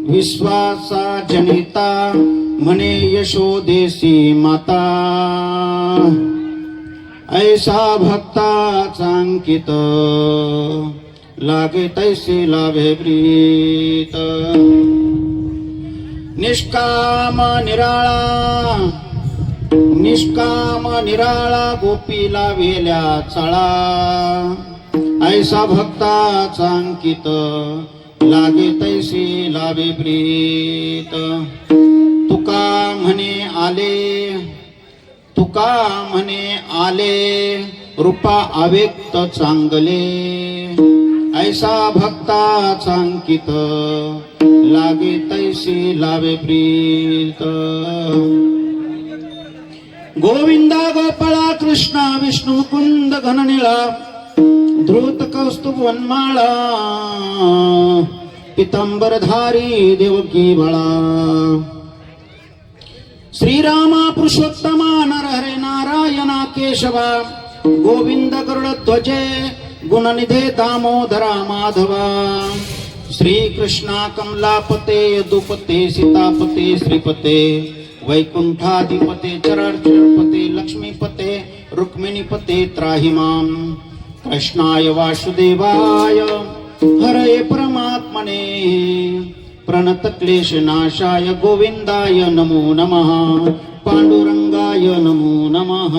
विश्वाचा जनिता म्हणे यशोदेसी माता, ऐसा भक्ताचा अंकित लागे तैसे लाभे प्रीत. निष्काम निराळा गोपीला वेल्या चळा, ऐसा भक्ताचा अंकित लागे तैसी लाभे प्रीत. तुका म्हणे आले रूपा अव्यक्त चांगले, ऐसा भक्ताचा अंकित लागे तैसी लाभे प्रीत. गोविंदा गोपाळा कृष्णा विष्णु मुकुंद घननीळा, धृत कौस्तुभ वनमाळा, पितांबरधारी देवकी बाळा. श्रीरामा पुरुषोत्तमा नरहरे नारायणा केशवा, गोविंद गरुडध्वजे गुणनिधे दामोदरा माधवा. श्रीकृष्णा कमलापते यदुपते सीतापते श्रीपते, वैकुंठाधिपते चराचरपते लक्ष्मीपते रुक्मिणीपते त्राहिमाम. कृष्णाय वासुदेवाय हरये परमात्मने, प्रणतक्लेशनाशाय गोविंदाय नमो नमः. पांडुरंगाय नमो नमः.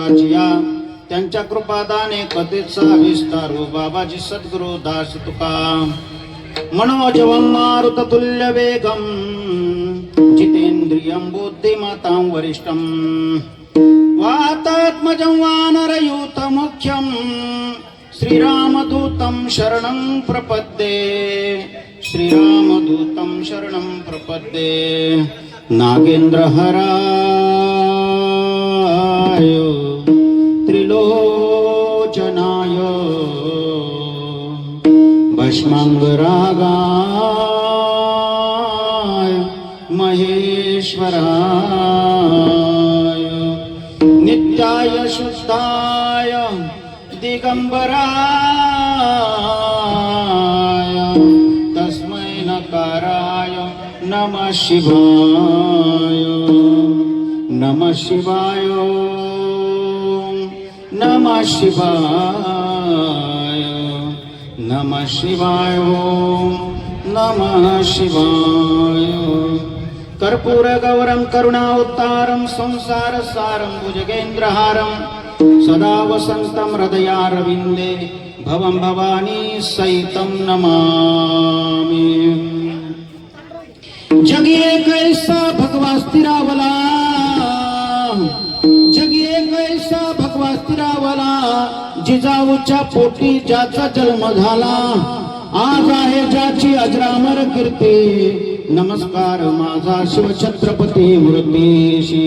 दाचिया त्यांच्या कृपादाने कथेचा विस्तारू बाबाजी सद्गुरु दास तुका मनोजवं मारुततुल्य वेगं जितेंद्रियं बुद्धिमतां वरिष्ठं वातात्मजं वानरयूत मुख्यं श्रीरामदूतं शरणं प्रपद्ये श्रीरामदूतं शरणं प्रपद्ये नागेंद्रहराय त्रिलोचनाय भस्मांगरागाय महेश्वराय नित्याय शुद्धाय दिगंबराय तस्मै नकाराय नमः शिवाय नमः शिवाय नमः शिवाय नमः शिवाय नमः शिवाय कर्पूर गौरं करुणावतारं संसार सारं भुजगेन्द्रहारं सदा वसन्तं हृदयारविन्दे भवं भवानी सहितं नमामि जगिए कैसा भगवा स्थिरावला जगिए कैसा भगवा स्थिरावला जिजाऊच्या पोटी ज्याचा जन्म झाला आज आहे ज्याची अजरामर कीर्ती नमस्कार माझा शिवछत्रपती मूर्तीशी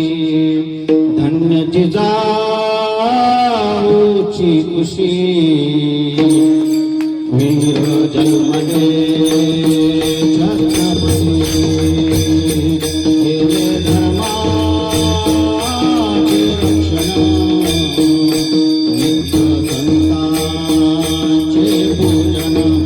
धन्य जिजाऊची कुशी वीर जन्मले छत्रपती केले धर्माचे रक्षण नित्य संतांचे पूजन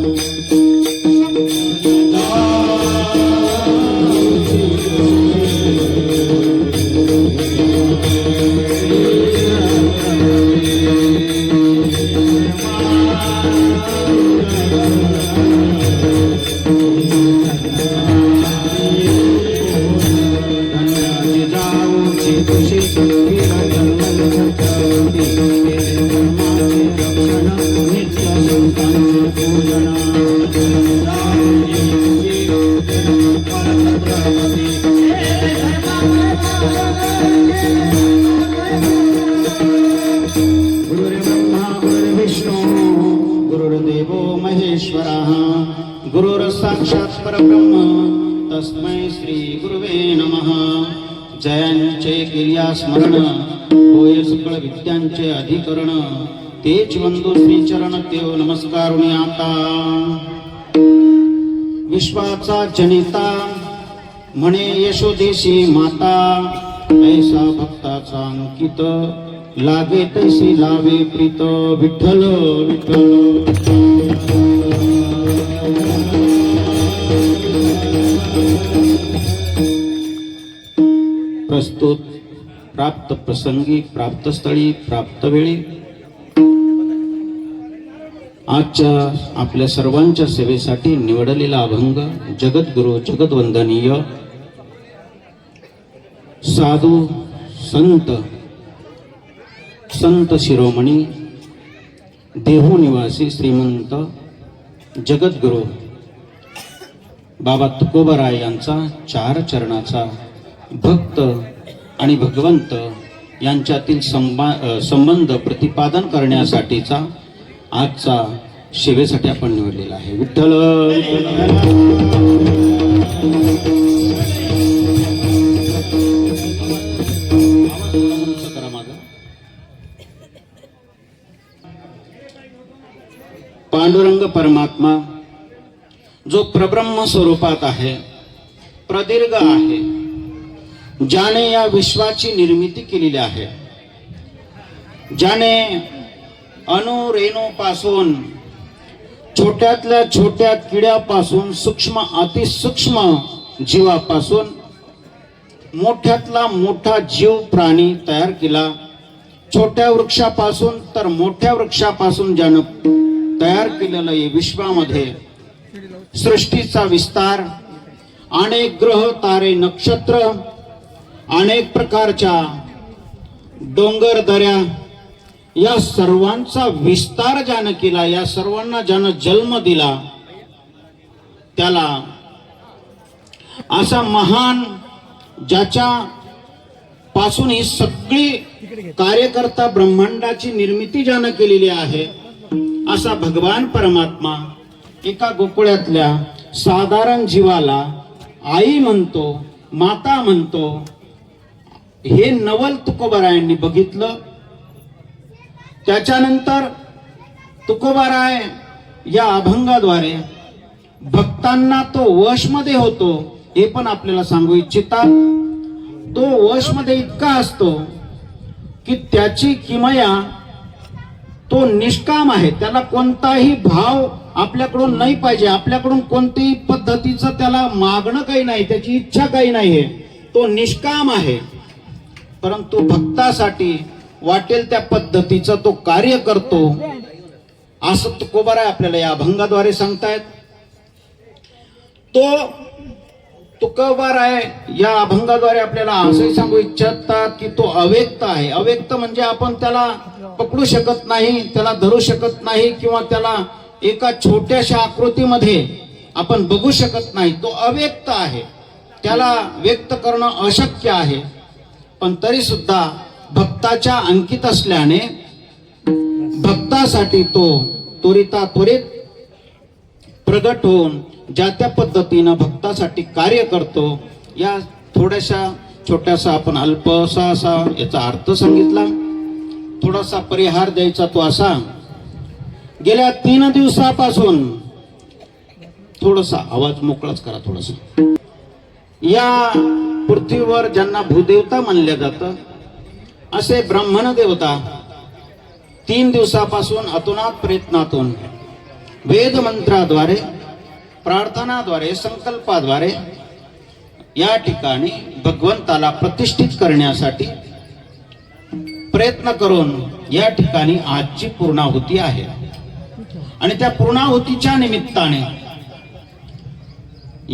गुरुर साक्षात् परब्रह्म तस्मै श्री गुरुवे नमः जयांचे केल्या स्मरण होय सकळ विद्यांचे अधिकरण तेच वंदू श्री चरण देव नमस्कारुणी आता विश्वाचा जनिता म्हणे यशोदेशी माता ऐसा भक्ताचा अंकित लागे तैसी लावे प्रीत विठ्ठल विठ्ठल प्रस्तुत प्राप्त प्रसंगी प्राप्त स्थळी प्राप्त वेळी आजच्या आपल्या सर्वांच्या सेवेसाठी निवडलेला अभंग जगद्गुरु जगद्वंदनीय साधू संत शिरोमणी देहू निवासी श्रीमंत जगद्गुरु बाबा तुकोबाराय यांचा चार चरणाचा भक्त आणि भगवंत यांच्यातील संबंध प्रतिपादन करण्यासाठीचा आजचा सेवेसाठी आपण निवडलेला आहे विठ्ठल पांडुरंग परमात्मा जो प्रब्रह्म स्वरूपात आहे प्रदीर्घ आहे ज्याने या विश्वाची निर्मिती केलेली आहे ज्याने अणु रेणूपासून छोट्यातल्या छोट्या किड्यापासून सूक्ष्म अतिसूक्ष्म जीवापासून मोठ्यातला मोठा जीव प्राणी तयार केला छोट्या वृक्षापासून तर मोठ्या वृक्षापासून ज्यानं तयार केलेलं या विश्वामध्ये सृष्टीचा विस्तार अनेक ग्रह तारे नक्षत्र अनेक प्रकारच्या डोंगर दऱ्या या सर्वांचा विस्तार ज्यानं केला, या सर्वांना ज्यानं जन्म दिला, त्याला असा महान, ज्याच्या पासून ही सगळी कार्यकर्ता ब्रह्मांडाची निर्मिती ज्यानं केलेली आहे, असा भगवान परमात्मा एका गोकुळातल्या साधारण जीवाला आई म्हणतो, माता म्हणतो. हे नवल तुकोबारायांनी बघितलं. त्याच्यानंतर तुकोबाराय या अभंगाद्वारे भक्तांना तो वशमध्ये होतो हे पण आपल्याला सांगू इच्छितात. तो वशमध्ये इतका असतो की त्याची किमया, तो निष्काम आहे, त्याला कोणताही भाव आपल्याकडून नाही पाहिजे, आपल्याकडून कोणत्याही पद्धतीचं त्याला मागणं काही नाही, त्याची इच्छा काही नाहीये, तो निष्काम आहे. परंतु भक्तासाठी वाटेल त्या पद्धतीचं तो कार्य करतो, असं तुकोबाराय आपल्याला या अभंगाद्वारे सांगतायत. तो तुकोबाराय या अभंगाद्वारे आपल्याला असंही सांगू इच्छितात की तो अव्यक्त आहे. अव्यक्त म्हणजे आपण त्याला पकडू शकत नाही, त्याला धरू शकत नाही, किंवा त्याला एका छोट्याशा आकृतीमध्ये आपण बघू शकत नाही. तो अव्यक्त आहे, त्याला व्यक्त करणं अशक्य आहे. पण तरी सुद्धा भक्ताच्या अंकित असल्याने भक्तासाठी तो त्वरित प्रगट होऊन ज्या त्या पद्धतीनं भक्तासाठी कार्य करतो. या छोट्यासा आपण अल्पसा असा याचा अर्थ सांगितला. थोडासा परिहार द्यायचा तो असा, गेल्या 3 दिवसापासून, थोडासा आवाज मोकळाच करा थोडासा, या पृथ्वीवर ज्यांना भूदेवता मानलं जातं असे ब्राह्मण देवता 3 दिवसापासून अतोनात प्रयत्नातून वेद मंत्राद्वारे, प्रार्थनाद्वारे, संकल्पाद्वारे या ठिकाणी भगवंताला प्रतिष्ठित करण्यासाठी प्रयत्न करून या ठिकाणी आजची पूर्णाहुती आहे. आणि त्या पूर्णाहुतीच्या निमित्ताने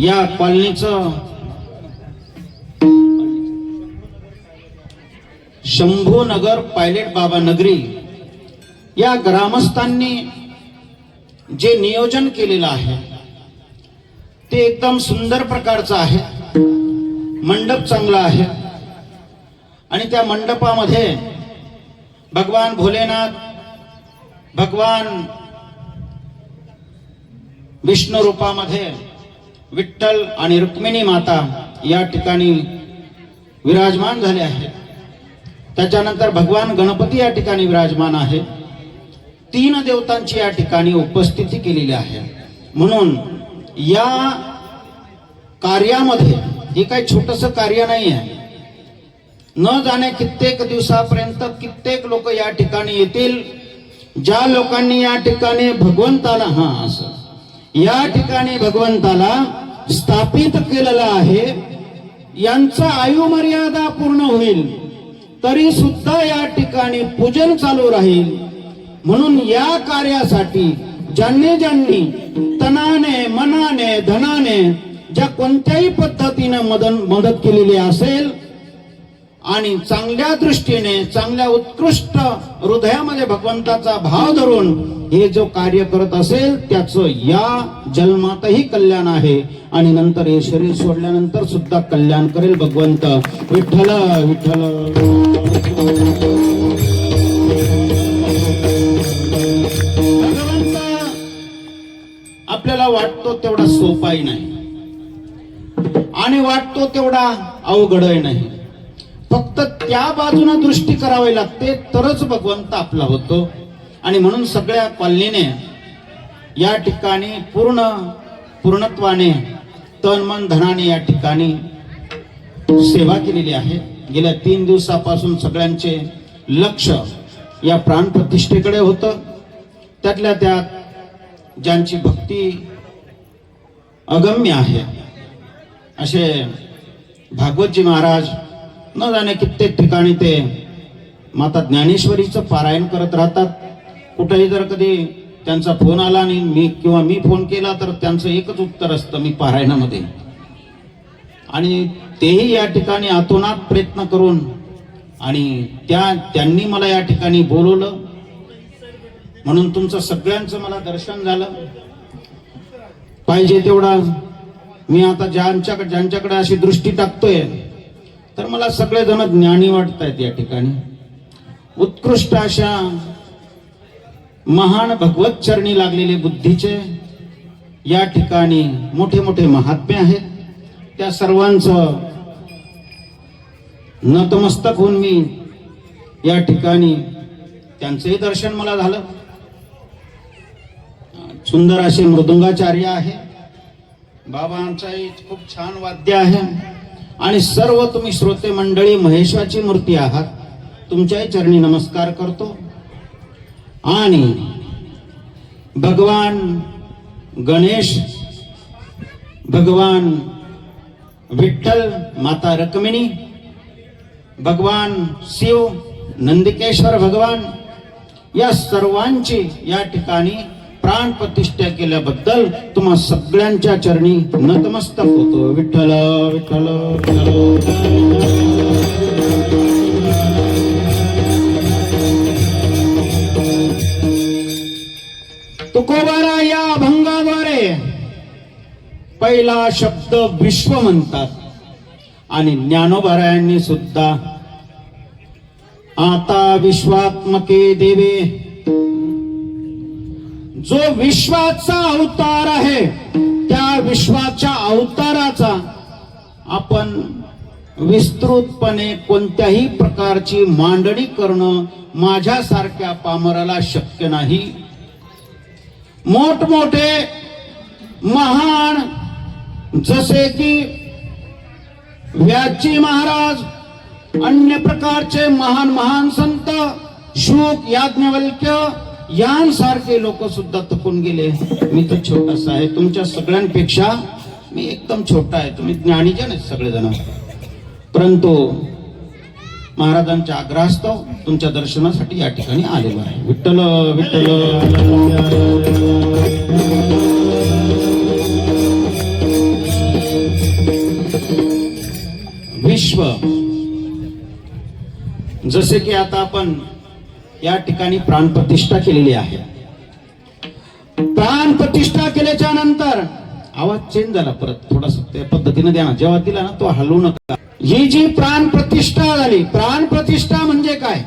या कॉलनीचं शंभूनगर पायलट बाबा नगरी या ग्रामस्थांनी जे नियोजन केलेलं आहे ते एकदम सुंदर प्रकारचं आहे. मंडप चांगला आहे आणि त्या मंडपामध्ये भगवान भोलेनाथ, भगवान विष्णू रूपामध्ये विठ्ठल आणि रुक्मिणी माता या ठिकाणी विराजमान झाले आहेत. त्याच्यानंतर भगवान गणपती या ठिकाणी विराजमान आहे. 3 देवतांची या ठिकाणी उपस्थिती केलेली आहे. म्हणून या कार्यामध्ये हे काही छोटंसं कार्य नाही आहे. न जाणे कित्येक दिवसापर्यंत कित्येक लोक या ठिकाणी येतील. ज्या लोकांनी या ठिकाणी भगवंताला या ठिकाणी भगवंताला स्थापित केलेलं आहे, यांचा आयु मर्यादा पूर्ण होईल तरी सुद्धा या ठिकाणी पूजन चालू राहील. म्हणून या कार्यासाठी ज्यांनी तनाने, मनाने, धनाने, ज्या कोणत्याही पद्धतीने मदत केलेली असेल आणि चांगल्या दृष्टीने, चांगल्या उत्कृष्ट हृदयामध्ये भगवंताचा भाव धरून हे जो कार्य करत असेल त्याचं या जन्मातही कल्याण आहे आणि नंतर हे शरीर सोडल्यानंतर सुद्धा कल्याण करेल भगवंत. विठ्ठल विठ्ठल. भगवंत आपल्याला वाटतो तेवढा सोपाही नाही आणि वाटतो तेवढा अवघडही नाही. फक्त त्या बाजूने दृष्टी करावी लागते तरच भगवंत आपला होतो. आणि म्हणून सगळ्या कॉलनीने या ठिकाणी पूर्णत्वाने तन मन धनाने या ठिकाणी सेवा केलेली आहे. गेल्या 3 दिवसापासून सगळ्यांचे लक्ष या प्राणप्रतिष्ठेकडे होतं. त्यातल्या त्यात ज्यांची भक्ती अगम्य आहे असे भागवतजी महाराज न जाणे कित्येक ठिकाणी ते माता ज्ञानेश्वरीचं पारायण करत राहतात. कुठेही जर कधी त्यांचा फोन आला आणि मी फोन केला तर त्यांचं एकच उत्तर असतं, मी पारायणामध्ये. आणि तेही या ठिकाणी अतोनात प्रयत्न करून आणि त्यांनी मला या ठिकाणी बोलवलं म्हणून तुमचं सगळ्यांचं मला दर्शन झालं. पाहिजे तेवढा मी आता ज्यांच्याकडे अशी दृष्टी टाकतोय तर मला सगळेजण ज्ञानी वाटतायत. या ठिकाणी उत्कृष्ट अशा महान भगवत चरणी लागलेले बुद्धीचे या ठिकाणी मोठे मोठे महात्मे आहेत. त्या सर्वांचं नतमस्तक होऊन मी या ठिकाणी त्यांचंही दर्शन मला झालं. सुंदर असे मृदुंगाचार्य आहे. बाबांचाही खूप छान वाद्य आहे. आणि सर्व तुम्ही श्रोते मंडळी महेश्वराची मूर्ती आहात. तुमच्याही चरणी नमस्कार करतो. आणि भगवान गणेश, भगवान विठ्ठल, माता रखुमाई, भगवान शिव, नंदिकेश्वर भगवान या सर्वांची या ठिकाणी प्राण प्रतिष्ठा केल्याबद्दल तुम्हा सगळ्यांच्या चरणी नतमस्तक होतो. विठ्ठल विठ्ठल तुकोबारा या अभंगाद्वारे पहिला शब्द विश्व म्हणतात. आणि ज्ञानोबारायांनी सुद्धा आता विश्वात्मके देवे, जो विश्वाचा अवतार आहे त्या विश्वाच्या अवताराचा आपण विस्तृतपणे कोणत्याही प्रकारची मांडणी करणं माझ्यासारख्या पामराला शक्य नाही. मोठमोठे महान जसे की व्यासजी महाराज, अन्य प्रकारचे महान महान संत, शुक, याज्ञवल्क्य यांसारखे लोक सुद्धा थकून गेले. मी तर छोटासा आहे, तुमच्या सगळ्यांपेक्षा मी एकदम छोटा आहे. तुम्ही ज्ञानीजन आहेत सगळेजण. परंतु महाराजांच्या आग्रहास्तव तुमच्या दर्शनासाठी या ठिकाणी आलेलो आहे. विठ्ठल विठ्ठल. विश्व, जसे की आता आपण या ठिकाणी प्राणप्रतिष्ठा केलेली आहे. प्राणप्रतिष्ठा केल्याच्या नंतर आवाज चेंज झाला, परत थोडासा त्या पद्धतीने द्या ना. जेव्हा दिला ना तो हलवू नका. ही जी प्राणप्रतिष्ठा झाली, प्राणप्रतिष्ठा म्हणजे काय?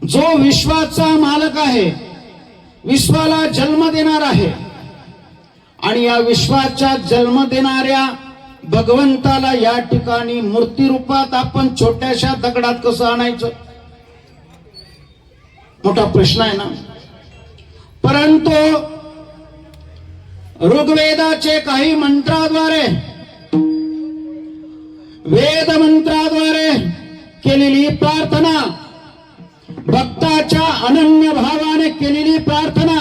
जो विश्वाचा मालक आहे, विश्वाला जन्म देणार आहे, आणि या विश्वाच्या जन्म देणाऱ्या भगवंताला या ठिकाणी मूर्ती रूपात आपण छोट्याशा दगडात कसं आणायचं? मोठा प्रश्न आहे ना. परंतु ऋग्वेदाचे काही मंत्राद्वारे, वेद मंत्राद्वारे केलेली प्रार्थना, भक्ताच्या अनन्य भावाने केलेली प्रार्थना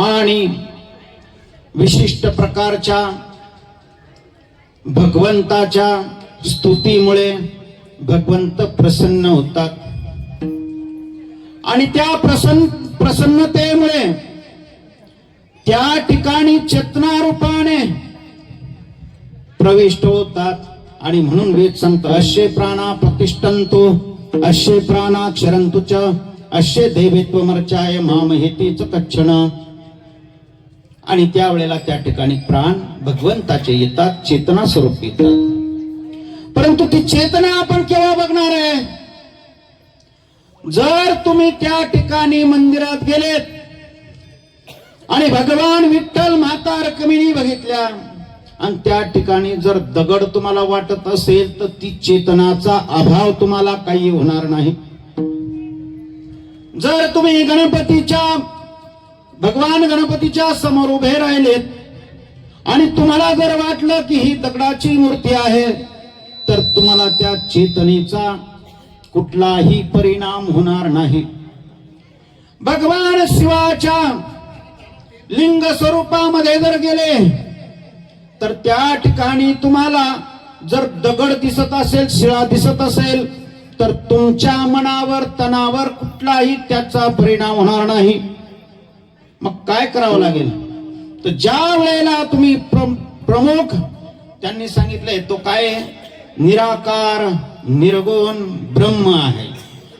आणि विशिष्ट प्रकारच्या भगवंताच्या स्तुतीमुळे भगवंत प्रसन्न होतात. आणि त्या प्रसन्नतेमुळे त्या ठिकाणी चेतना रूपाने प्रविष्ट होतात. आणि म्हणून वेद सांगतो, अश्ये प्राणा प्रतिष्ठन्तो, अश्ये प्राणा क्षरन्तु च, अश्ये देवेत्वमर्चाय मामहेतीच कच्छण. आणि त्यावेळेला त्या ठिकाणी प्राण भगवंताचे येतात, चेतना स्वरूप येतात. परंतु ती चेतना आपण केव्हा बघणार आहे? जर तुम्ही त्या ठिकाणी मंदिरात गेलेत आणि भगवान विठ्ठल, माता रखुमाई बघितल्या, आणि त्या ठिकाणी जर दगड तुम्हाला वाटत असेल तर ती चेतनाचा अभाव तुम्हाला काही होणार नाही. जर तुम्ही भगवान गणपतीच्या समोर उभे राहिलेत आणि तुम्हाला जर वाटलं की ही दगडाची मूर्ती आहे, तर तुम्हाला त्या चेतनेचा कुठलाही परिणाम होणार नाही. भगवान शिवाच्या लिंग स्वरूपामध्ये जर गेले तर त्या ठिकाणी तुम्हाला जर दगड दिसत असेल, शिळा दिसत असेल, तर तुमच्या मनावर, तनावर कुठलाही त्याचा परिणाम होणार नाही. मग काय करावं लागेल? तर ज्या वेळेला तुम्ही प्रमुख त्यांनी सांगितलंय तो काय? निराकार निर्गुण ब्रह्म आहे.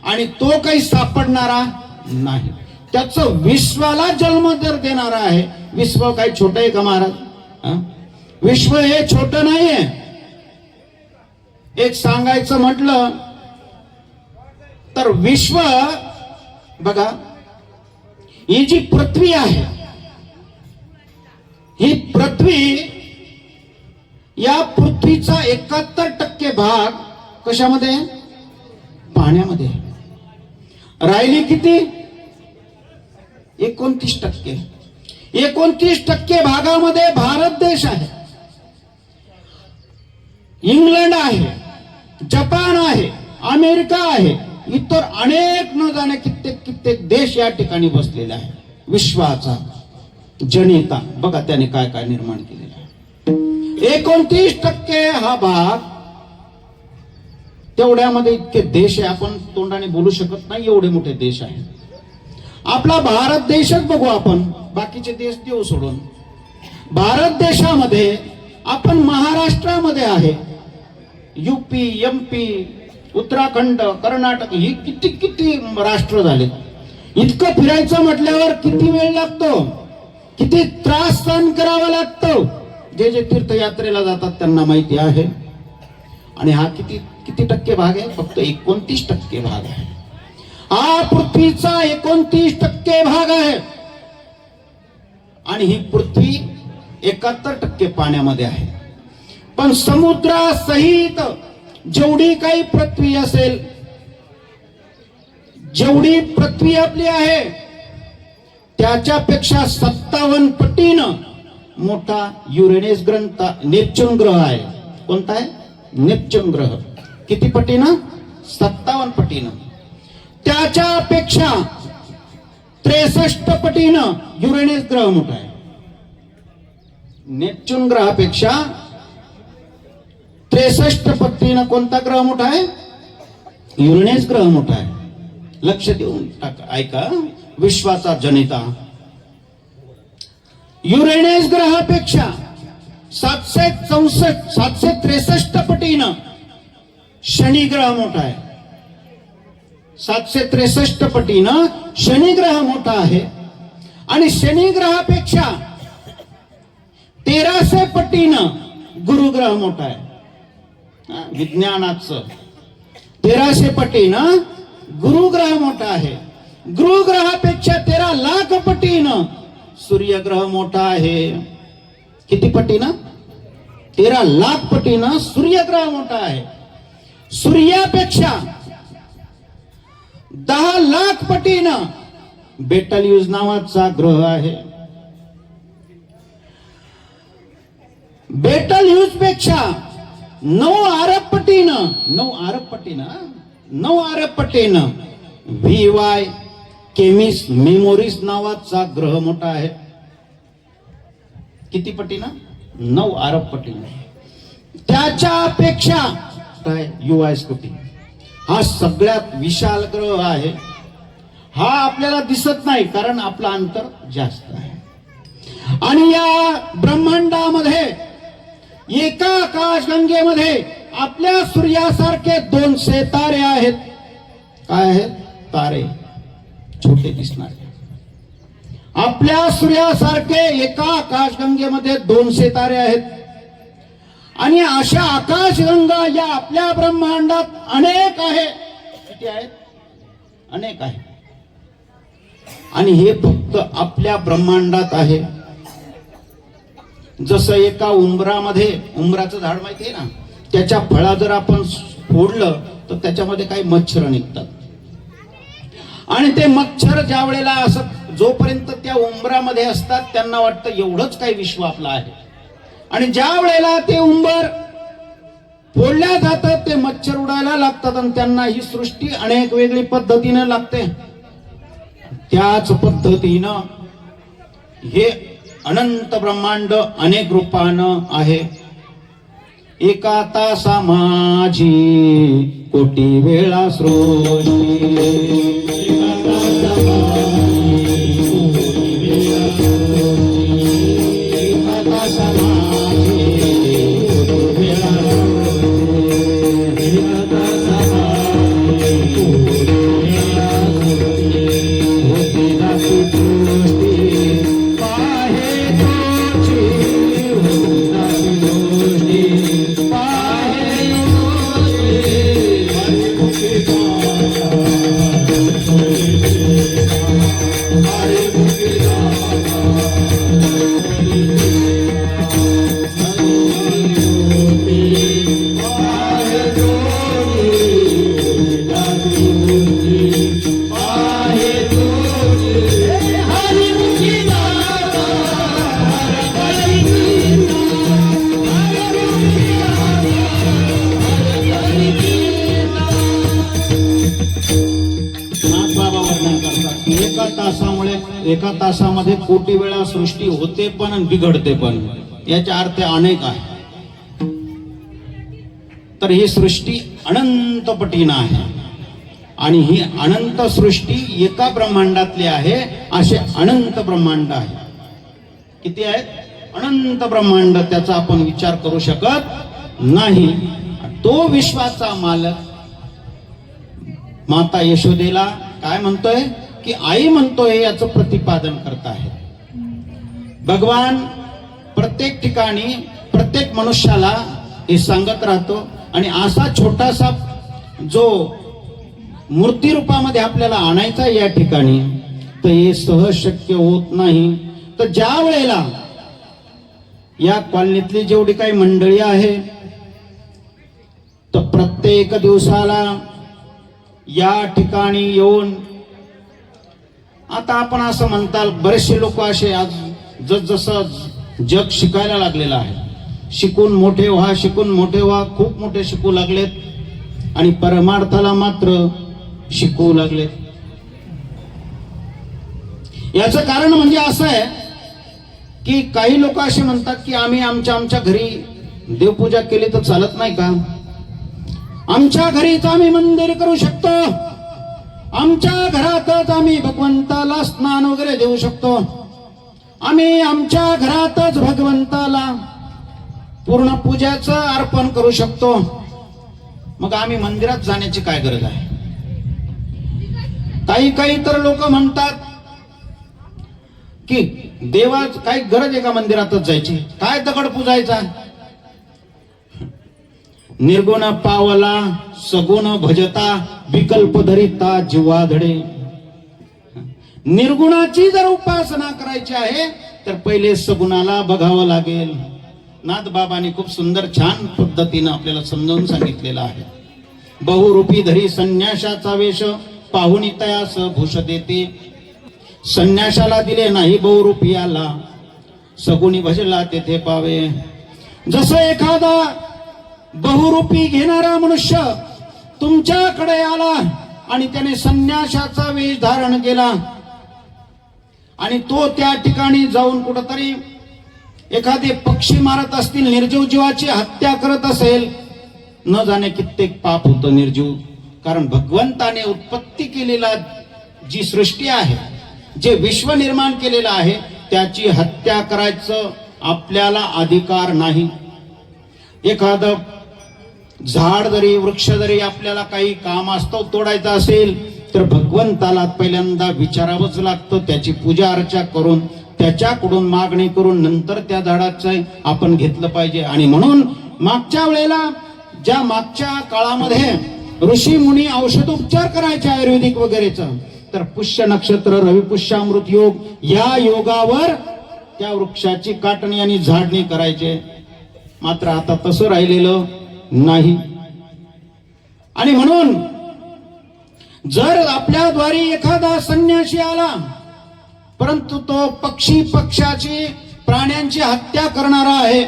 आणि तो काही सापडणारा नाही. त्याचं विश्वाला जन्म जर देणारा आहे. विश्व काही छोटं आहे का महाराज? विश्व हे छोटं नाहीये. एक सांगायचं म्हटलं तर विश्व बघा, ही जी पृथ्वी आहे, ही पृथ्वी, या पृथ्वीचा 71% भाग कशामध्ये? पाण्यामध्ये. राहिली किती? 29%. 29% भागामध्ये भारत देश आहे, इंग्लंड आहे, जपान आहे, अमेरिका आहे, इतर अनेक न जाणे कित्येक देश या ठिकाणी बसलेले आहे. विश्वाचा जनिता बघा त्याने काय काय निर्माण केलेलं आहे. 29% हा भाग, तेवढ्यामध्ये इतके देश आहे, आपण तोंडाने बोलू शकत नाही एवढे मोठे देश आहेत. आपला भारत देशच बघू आपण, बाकीचे देश देऊ सोडून. भारत देशामध्ये आपण महाराष्ट्रामध्ये आहे, यूपी, एमपी, उत्तराखंड, कर्नाटक, ही किती राष्ट्र झाले. इतकं फिरायचं म्हटल्यावर किती वेळ लागतो, किती त्रास सहन करावा लागतो. जे तीर्थयात्रेला जातात त्यांना माहिती आहे. आणि हा किती टक्के भाग आहे? फक्त 29% भाग आहे. हा पृथ्वीचा 29% भाग आहे. आणि ही पृथ्वी 71% पाण्यामध्ये आहे. पण समुद्रासहित जेवढी काही पृथ्वी असेल, जेवढी पृथ्वी आपली आहे, त्याच्यापेक्षा 57 पटीनं मोठा युरेनस ग्रह, नेपच्यून ग्रह आहे. कोणता आहे? नेपच्यून ग्रह. किती पटीनं? 57 पटीनं. त्याच्यापेक्षा 63 पटीनं युरेनस ग्रह मोठा आहे. नेपच्यून ग्रहापेक्षा 63 पटीनं कोणता ग्रह मोठा आहे? युरेनस ग्रह मोठा आहे. लक्ष देऊन टाका, ऐका. विश्वाचा जनिता युरेनस ग्रहापेक्षा 763 पटीनं शनी ग्रह मोठा आहे. 763 पटीनं शनी ग्रह मोठा आहे. आणि शनी ग्रहापेक्षा 1300 पटीनं गुरु ग्रह मोठा आहे. विज्ञानाचं 1300 पटीनं गुरु ग्रह मोठा आहे. गुरु ग्रहापेक्षा 13 लाख पटीनं सूर्य ग्रह मोठा आहे. किती पटीनं? 13 लाख पटीनं सूर्य ग्रह मोठा आहे. सूर्यापेक्षा 10 लाख पटीनं बेटल्यूज नावाचा ग्रह आहे. बेटल्यूज पेक्षा 9 अरब पटीनं VY केमिस मेमोरीज नावाचा ग्रह मोठा आहे. किती पटीनं? 9 अरब पटीनं. त्याच्यापेक्षा UI स्कूटी हा सगळ्यात विशाल ग्रह आहे. हा आपल्याला दिसत नाही कारण आपलं अंतर जास्त आहे. आणि या ब्रह्मांडामध्ये, एका आकाशगंगेमध्ये आपल्या सूर्यासारखे 200 तारे आहेत. काय आहेत? तारे, छोटे दिसणारे. आपल्या सूर्यासारखे एका आकाशगंगेमध्ये 200 तारे आहेत. आणि अशा आकाशगंगा या आपल्या ब्रह्मांडात अनेक आहे. किती आहेत? अनेक आहे. आणि हे फक्त आपल्या ब्रह्मांडात आहे. जसं एका उंबरामध्ये, उंबराचं झाड माहिती आहे ना, त्याच्या फळा जर आपण फोडलं तर त्याच्यामध्ये काही मच्छर निघतात. आणि ते मच्छर ज्या वेळेला असं जोपर्यंत त्या उंबरामध्ये असतात त्यांना वाटतं एवढंच काही विश्व आपलं आहे. आणि ज्या वेळेला ते उंबर फोडल्या जातात ते मच्छर उडायला लागतात आणि त्यांना ही सृष्टी अनेक वेगळी पद्धतीने लागते. त्याच पद्धतीनं हे अनंत ब्रह्मांड अनेक रूपानं आहे. एका तासा माझी कोटी वेळा सृष्टी, एका तासा माझी कोटी वेळा सृष्टी, एका तासा माझी कोटी वेळा सृष्टी, एका तासा माझी कोटी एका तासामध्ये कोटी वेळा सृष्टी होते पण आणि बिघडते पण, याचा अर्थ अनेक आहे. तर ही सृष्टी अनंत पटीनं आहे आणि ही अनंत सृष्टी एका ब्रह्मांडातली आहे. असे अनंत ब्रह्मांड आहे. किती आहेत? अनंत ब्रह्मांड. त्याचा आपण विचार करू शकत नाही. तो विश्वाचा मालक माता यशोदेला काय म्हणतोय की आई म्हणतोय, याचं प्रतिपादन करत आहे. भगवान प्रत्येक ठिकाणी प्रत्येक मनुष्याला हे सांगत राहतो आणि असा छोटासा जो मूर्ती रूपामध्ये आपल्याला आणायचा या ठिकाणी, तर हे सहज शक्य होत नाही. तर ज्या वेळेला या कॉलनीतली जेवढी काही मंडळी आहे, तर प्रत्येक दिवसाला या ठिकाणी येऊन, आता आपण असं म्हणताल बरेचसे लोक असे आज जसं जग शिकायला लागलेलं आहे, शिकून मोठे व्हा, शिकून मोठे व्हा, खूप मोठे शिकू लागलेत आणि परमार्थाला मात्र शिकवू लागलेत. याचं कारण म्हणजे असं आहे की काही लोक असे म्हणतात की आम्ही आमच्या घरी देवपूजा केली तर चालत नाही का? आमच्या घरीच आम्ही मंदिर करू शकतो, आमच्या घरातच आम्ही भगवंताला स्नान वगैरे देऊ शकतो, आम्ही आमच्या घरातच भगवंताला पूर्ण पूजाचं अर्पण करू शकतो, मग आम्ही मंदिरात जाण्याची काय गरज आहे? काही तर लोक म्हणतात की देवाच काही गरज आहे का मंदिरातच जायची? काय दगड पूजायचा? निर्गुण पावला सगुण भजता, विकल्प धरिता जीवाधडे. निर्गुणाची जर उपासना करायची आहे तर पहिले सगुणाला बघावं लागेल. नाथबाबांनी खूप सुंदर छान पद्धतीनं आपल्याला समजावून सांगितलेलं आहे. बहुरूपी धरी संन्यासाचा वेश, पाहुणी तयास भूष देते. संन्यासाला दिले नाही बहुरूपियाला, सगुणी भजला तेथे पावे. जसं एखादा बहुरूपी घेणारा मनुष्य तुमच्याकडे आला आणि त्याने संन्यासाचा वेश धारण केला आणि तो त्या ठिकाणी जाऊन कुठंतरी एखादे पक्षी मारत असतील, निर्जीव जीवाची हत्या करत असेल, न जाणे कित्येक पाप होतं निर्जीव. कारण भगवंताने उत्पत्ती केलेला जी सृष्टी आहे, जे विश्व निर्माण केलेलं आहे, त्याची हत्या करायचं आपल्याला अधिकार नाही. एखादं झाड जरी वृक्ष जरी आपल्याला काही काम असतं तोडायचं असेल तर भगवंताला पहिल्यांदा विचारावंच लागतं, त्याची पूजा अर्चा करून त्याच्याकडून मागणी करून नंतर त्या झाडाचं आपण घेतलं पाहिजे. आणि म्हणून मागच्या वेळेला ज्या मागच्या काळामध्ये ऋषी मुनी औषधोपचार करायचे आयुर्वेदिक वगैरेचा, तर पुष्य नक्षत्र रविपुष्यामृत योग या योगावर त्या वृक्षाची काटणी आणि झाडणी करायचे. मात्र आता तसं राहिलेलं नाही. आणि म्हणून जर आपल्याद्वारे एखादा संन्यासी आला परंतु तो पक्षाची प्राण्यांची हत्या करणारा आहे,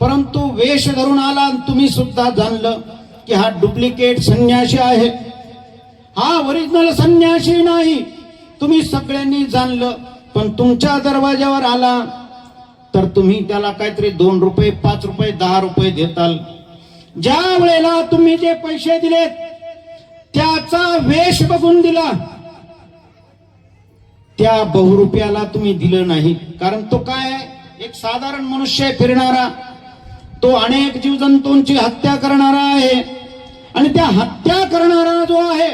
परंतु वेश धरून आला, तुम्ही सुद्धा जाणलं की हा डुप्लिकेट संन्यासी आहे, हा ओरिजिनल संन्यासी नाही, तुम्ही सगळ्यांनी जाणलं, पण तुमच्या दरवाजावर आला तर तुम्ही त्याला काहीतरी 2 रुपये 5 रुपये 10 रुपये देताल. ज्या वेळेला तुम्ही जे पैसे दिलेत त्याचा वेश बघून दिला, त्या बहुरूप्याला तुम्ही दिलं नाही. कारण तो काय, एक साधारण मनुष्य फिरणारा, तो अनेक जीवजंतूंची हत्या करणारा आहे आणि त्या हत्या करणारा जो आहे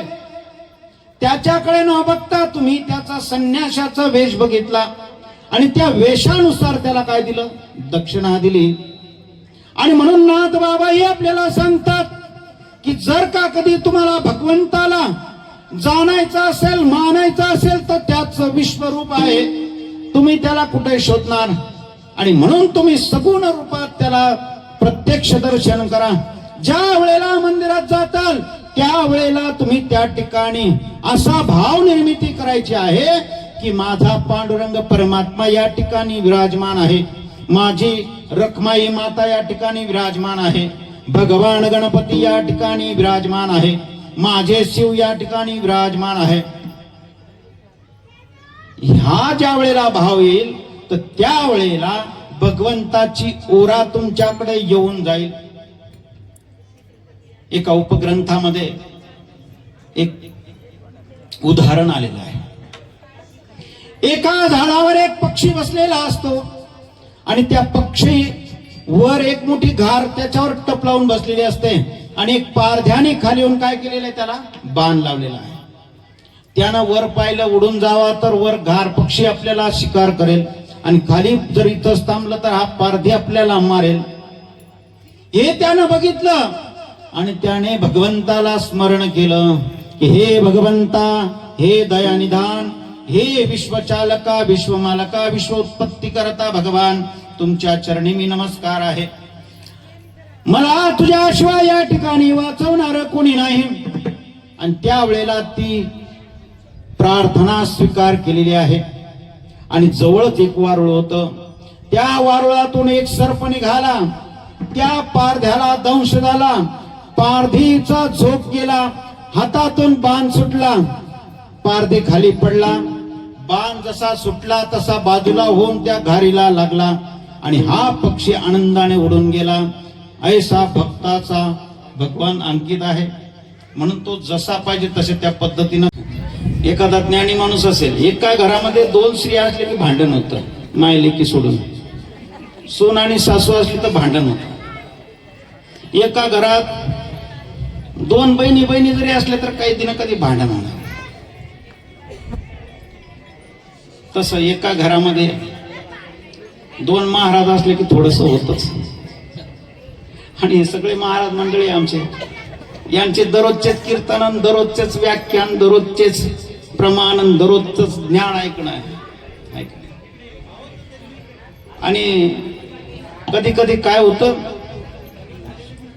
त्याच्याकडे न बघता तुम्ही त्याचा संन्यासाचा वेश बघितला आणि त्या वेशानुसार त्याला काय दिलं, दक्षिणा दिली. आणि म्हणून नाथ बाबाही आपल्याला सांगतात की जर का कधी तुम्हाला भगवंताला जाणायचं असेल, मानायचं असेल, तर त्याचं विश्वरूप आहे, तुम्ही त्याला कुठे शोधणार? आणि म्हणून तुम्ही सगुण रूपात त्याला प्रत्यक्ष दर्शन करा. ज्या वेळेला मंदिरात जाताल त्या वेळेला तुम्ही त्या ठिकाणी असा भाव निर्मिती करायची आहे की माझा पांडुरंग परमात्मा या ठिकाणी विराजमान आहे, माझी रखमाई माता या ठिकाणी विराजमान आहे, भगवान गणपती या ठिकाणी विराजमान आहे, माझे शिव या ठिकाणी विराजमान आहे. ह्या ज्या वेळेला भाव येईल तर त्या वेळेला भगवंताची ओरा तुमच्याकडे येऊन जाईल. एका उपग्रंथामध्ये एक उदाहरण आलेलं आहे. एका झाडावर एक पक्षी बसलेला असतो आणि त्या पक्षी वर एक मोठी घार त्याच्यावर टप लावून बसलेली असते आणि एक पारध्याने खाली येऊन काय केलेलं आहे, त्याला बाण लावलेला आहे. त्यानं वर पाहिलं उडून जावा तर वर घार पक्षी आपल्याला शिकार करेल आणि खाली जर इथंच थांबलं तर हा पारधी आपल्याला मारेल. हे त्यानं बघितलं आणि त्याने भगवंताला स्मरण केलं की हे भगवंता, हे दयानिधान, हे विश्वचालका, विश्वमालका, विश्व उत्पत्ती करता भगवान, तुमच्या चरणी मी नमस्कार आहे. मला तुझ्याशिवाय या ठिकाणी वाचवणार कोणी नाही. आणि त्या वेळेला ती प्रार्थना स्वीकार केलेली आहे. आणि जवळच एक वारुळ होतं. त्या वारुळातून एक सर्प निघाला. त्या पारध्याला दंश झाला. पारधीचा झोप गेला. हातातून बाण सुटला. पारधी खाली पडला. बाण जसा सुटला तसा बाजूला होऊन त्या घारीला लागला आणि हा पक्षी आनंदाने उडून गेला. ऐसा भक्ताचा भगवान अंकित आहे. म्हणून तो जसा पाहिजे तसे त्या पद्धतीनं. एखादा ज्ञानी माणूस असेल, एका घरामध्ये 2 स्त्रिया असले की भांडण होतं, मायलेकी सोडून. सून आणि सासू असली तर भांडण होतं. एका घरात 2 बहिणी जरी असल्या तर काही दिन कधी भांडण होणार. तसं एका घरामध्ये 2 महाराज असले की थोडस होतच. आणि हे सगळे महाराज मंडळी आमचे, यांचे दररोजचेच कीर्तन, दररोजचेच व्याख्यान, दररोजचेच प्रमाण, दररोजच ज्ञान ऐकणं आहे. आणि कधी कधी काय होतं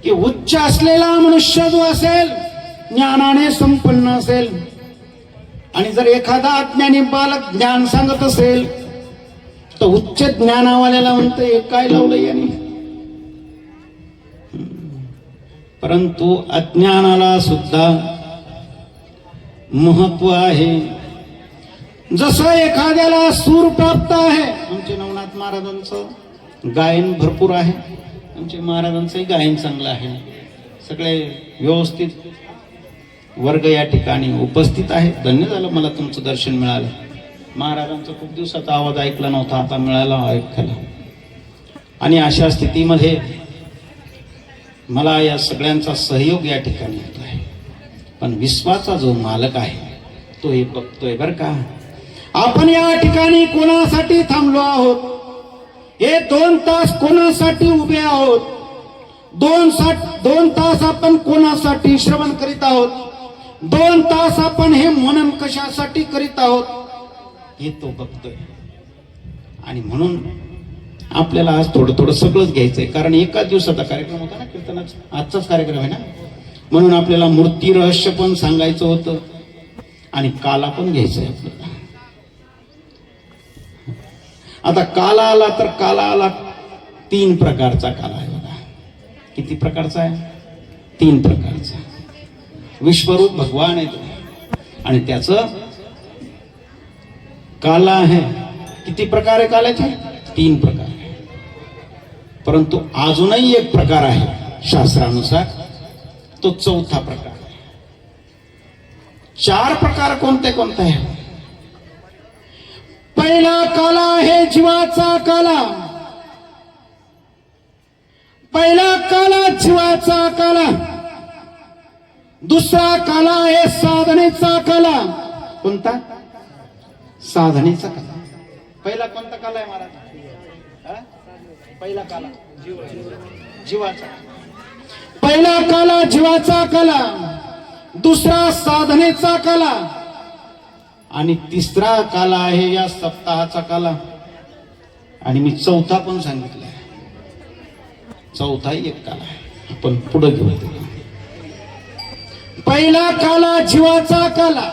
की उच्च असलेला मनुष्य जो असेल, ज्ञानाने संपन्न असेल, आणि जर एखादा अज्ञानी बालक ज्ञान सांगत असेल तर उच्च ज्ञानावाल्याला म्हणतं हे काय लावलं यांनी. परंतु अज्ञानाला सुद्धा महत्व आहे. जसं एखाद्याला सूर प्राप्त आहे. आमचे नवनाथ महाराजांचं गायन भरपूर आहे. आमचे महाराजांचंही गायन चांगलं आहे. सगळे व्यवस्थित वर्ग या ठिकाणी उपस्थित आहे. धन्य झालं मला तुमचं दर्शन मिळालं. महाराजांचा खूप दिवसाचा आवाज ऐकला नव्हता, आता मिळाला ऐकायला. आणि अशा स्थितीमध्ये मला या सगळ्यांचा सहयोग या ठिकाणी होत आहे. पण विश्वाचा जो मालक आहे तो हे बघतोय बरं का. आपण या ठिकाणी कोणासाठी थांबलो आहोत, हे 2 तास कोणासाठी उभे आहोत, 2 तास आपण कोणासाठी श्रवण करीत आहोत, 2 तास आपण हे मनन कशासाठी करीत आहोत, हे तो बघतोय. आणि म्हणून आपल्याला आज थोडं सगळंच घ्यायचंय. कारण एका दिवसाचा कार्यक्रम होता ना कीर्तनाचा, आजचाच कार्यक्रम आहे ना. म्हणून आपल्याला मूर्ती रहस्य पण सांगायचं होतं आणि काला पण घ्यायचंय आपल्याला. आता काला आला तर काला आला 3 प्रकारचा काला आहे बघा. किती प्रकारचा आहे? 3 प्रकारचा. विश्वरूप भगवान आहे तो आणि त्याचं काला आहे. किती प्रकार आहे काल्याचे? 3 प्रकार. परंतु अजूनही एक प्रकार आहे शास्त्रानुसार, तो 4था प्रकार. 4 प्रकार कोणते आहे? पहिला काला आहे जीवाचा काला. पहिला काला जीवाचा काला. दुसरा काला आहे साधनेचा काला. कोणता? साधनेचा काला. पहिला कोणता काला आहे महाराज? पहिला काला जीवाचा. पहिला काला जीवाचा काला, दुसरा साधनेचा काला आणि तिसरा काला आहे या सप्ताहाचा काला. आणि मी 4था पण सांगितलाय. 4थाही एक काला आहे. आपण पुढे घेऊ. पहिला काला जीवाचा काला.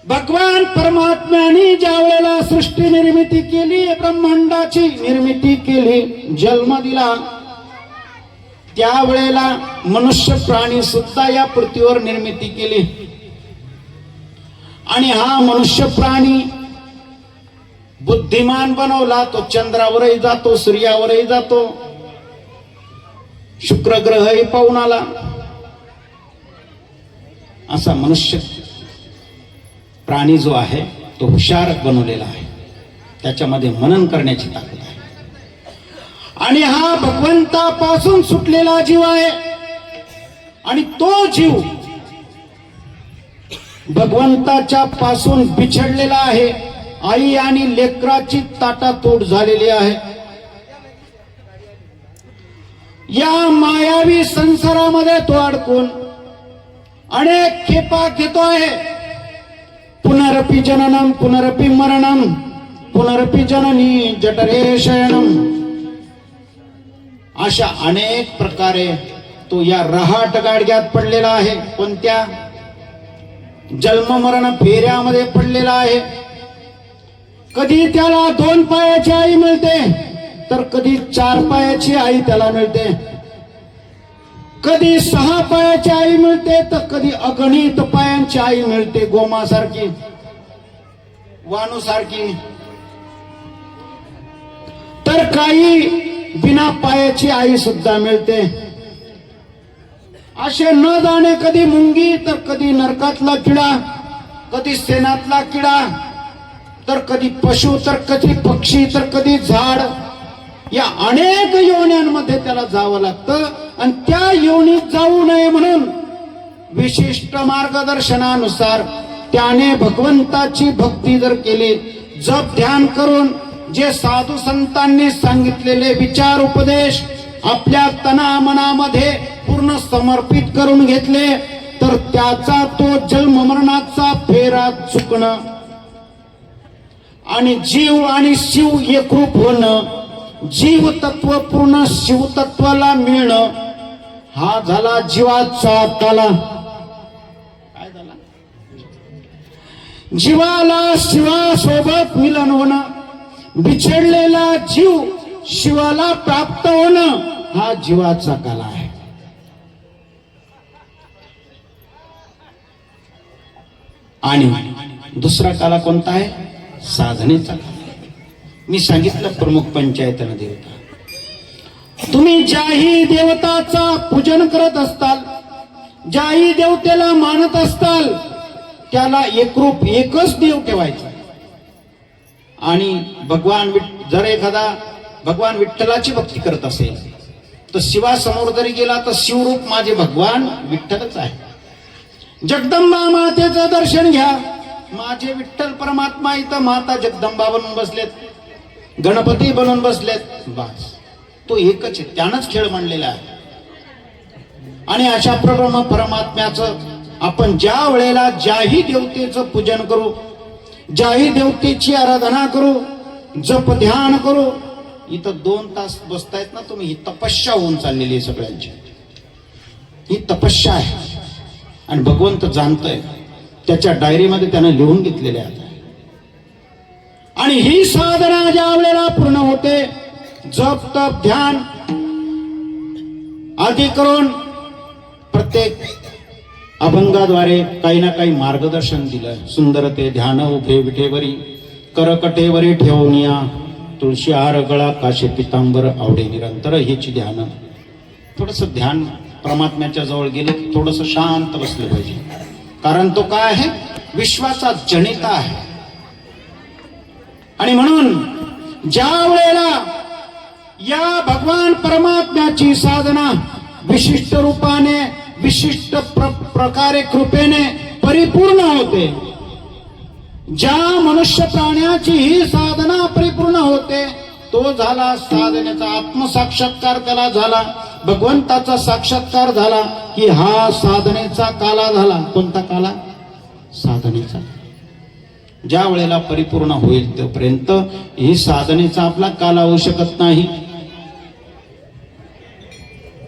भगवान परमात्म्याने ज्या वेळेला सृष्टी निर्मिती केली, ब्रह्मांडाची निर्मिती केली, जन्म दिला, त्यावेळेला मनुष्य प्राणी सुद्धा या पृथ्वीवर निर्मिती केली. आणि हा मनुष्य प्राणी बुद्धिमान बनवला तो चंद्रावरही जातो, सूर्यावरही जातो, शुक्र ग्रहही पाहून आला. असा मनुष्य प्राणी जो आहे तो हुशार बनवलेला आहे, त्याच्यामध्ये मनन करण्याची ताकद आहे. आणि हा भगवंतापासून सुटलेला जीव आहे. आणि तो जीव भगवंताच्या पासून बिछडलेला आहे. आई आणि लेकराची ताटातूट झालेली आहे. या मायावी संसारामध्ये तो अडकून अनेक खेपा घेतो आहे. पुनरपि जननम पुनरपि मरणम पुनरपि जननी जठरे शयनम, अशा अनेक प्रकारे तो या रहाट गाडग्यात पडलेला आहे. कोणत्या? जन्म मरण फेऱ्यामध्ये पडलेला आहे. कधी त्याला 2 पायाची आई मिळते, तर कधी 4 पायाची आई त्याला मिळते. कधी 6 पायाची आई मिळते, तर कधी अगणित पायांची आई मिळते. गोमासारखी, वाणूसारखी. तर काही बिना पायाची आई सुद्धा मिळते. असे न जाणे कधी मुंगी, तर कधी नरकातला किडा, कधी सेनातला किडा, तर कधी पशु, तर कधी पक्षी, तर कधी झाड. या अनेक योन्यांमध्ये त्याला जावं लागतं. आणि त्या योनीत जाऊ नये म्हणून विशिष्ट मार्गदर्शनानुसार त्याने भगवंताची भक्ती जर केली, जप ध्यान करून जे साधू संतांनी सांगितलेले विचार उपदेश आपल्या तना मनामध्ये पूर्ण समर्पित करून घेतले, तर त्याचा तो जन्म मरणाचा फेरा चुकणं आणि जीव आणि शिव एकरूप होणं, जीव तत्व पूर्ण शिव तत्वाला मिळणं, हा झाला जीवाचा काला. काय झाला? जीवाला शिवासोबत मिलन होणं, बिछडलेला जीव शिवाला प्राप्त होणं, हा जीवाचा काला आहे. आणि दुसरा काला कोणता आहे? साधनेचा काला. मी सांगितलं प्रमुख पंचायतन देवता. तुम्ही ज्याही देवताचा पूजन करत असताल, ज्याही देवतेला मानत असताल, त्याला एकरूप एकच देव ठेवायचा. आणि जर एखादा भगवान विठ्ठलाची भक्ती करत असेल, तर शिवासमोर जरी गेला तर शिवरूप माझे भगवान विठ्ठलच आहे. जगदंबा मातेचं दर्शन घ्या, माझे विठ्ठल परमात्मा इथं माता जगदंबा बनून बसलेत, गणपती बनून बसलेत. बस तो एकच आहे, त्यानंच खेळ मांडलेला आहे. आणि अशा प्रकारे परमात्म्याचं आपण ज्या वेळेला ज्याही देवतेचं पूजन करू, ज्याही देवतेची आराधना करू, जप ध्यान करू, इथं 2 तास बसतायत ना तुम्ही, ही तपस्या होऊन चाललेली आहे सगळ्यांची. ही तपस्या आहे. आणि भगवंत जाणतोय, त्याच्या डायरीमध्ये त्यानं लिहून घेतलेले आहे. आणि ही साधना ज्या वेळेला पूर्ण होते, जप तप ध्यान आदी करून प्रत्येक अभंगाद्वारे काही ना काही मार्गदर्शन दिलं. सुंदर ते ध्यान उभे विठेवरी, करकटेवरी ठेवूनिया, तुळशी हार गळा काशे पितांबर आवडे निरंतर. हेची ध्यान. थोडस ध्यान परमात्म्याच्या जवळ गेले की थोडस शांत बसलं पाहिजे. कारण तो काय आहे? विश्वाचा जनिता आहे. आणि म्हणून ज्या वेळेला या भगवान परमात्म्याची साधना विशिष्ट रूपाने, विशिष्ट प्रकारे कृपेने परिपूर्ण होते, ज्या मनुष्य प्राण्याची ही साधना परिपूर्ण होते, तो झाला साधनेचा आत्मसाक्षात्कार त्याला झाला, भगवंताचा साक्षात्कार झाला की हा साधनेचा काला झाला. कोणता काला? साधनेचा. ज्या वेळेला परिपूर्ण होईल तोपर्यंत ही साधनेचा आपला काला होऊ शकत नाही.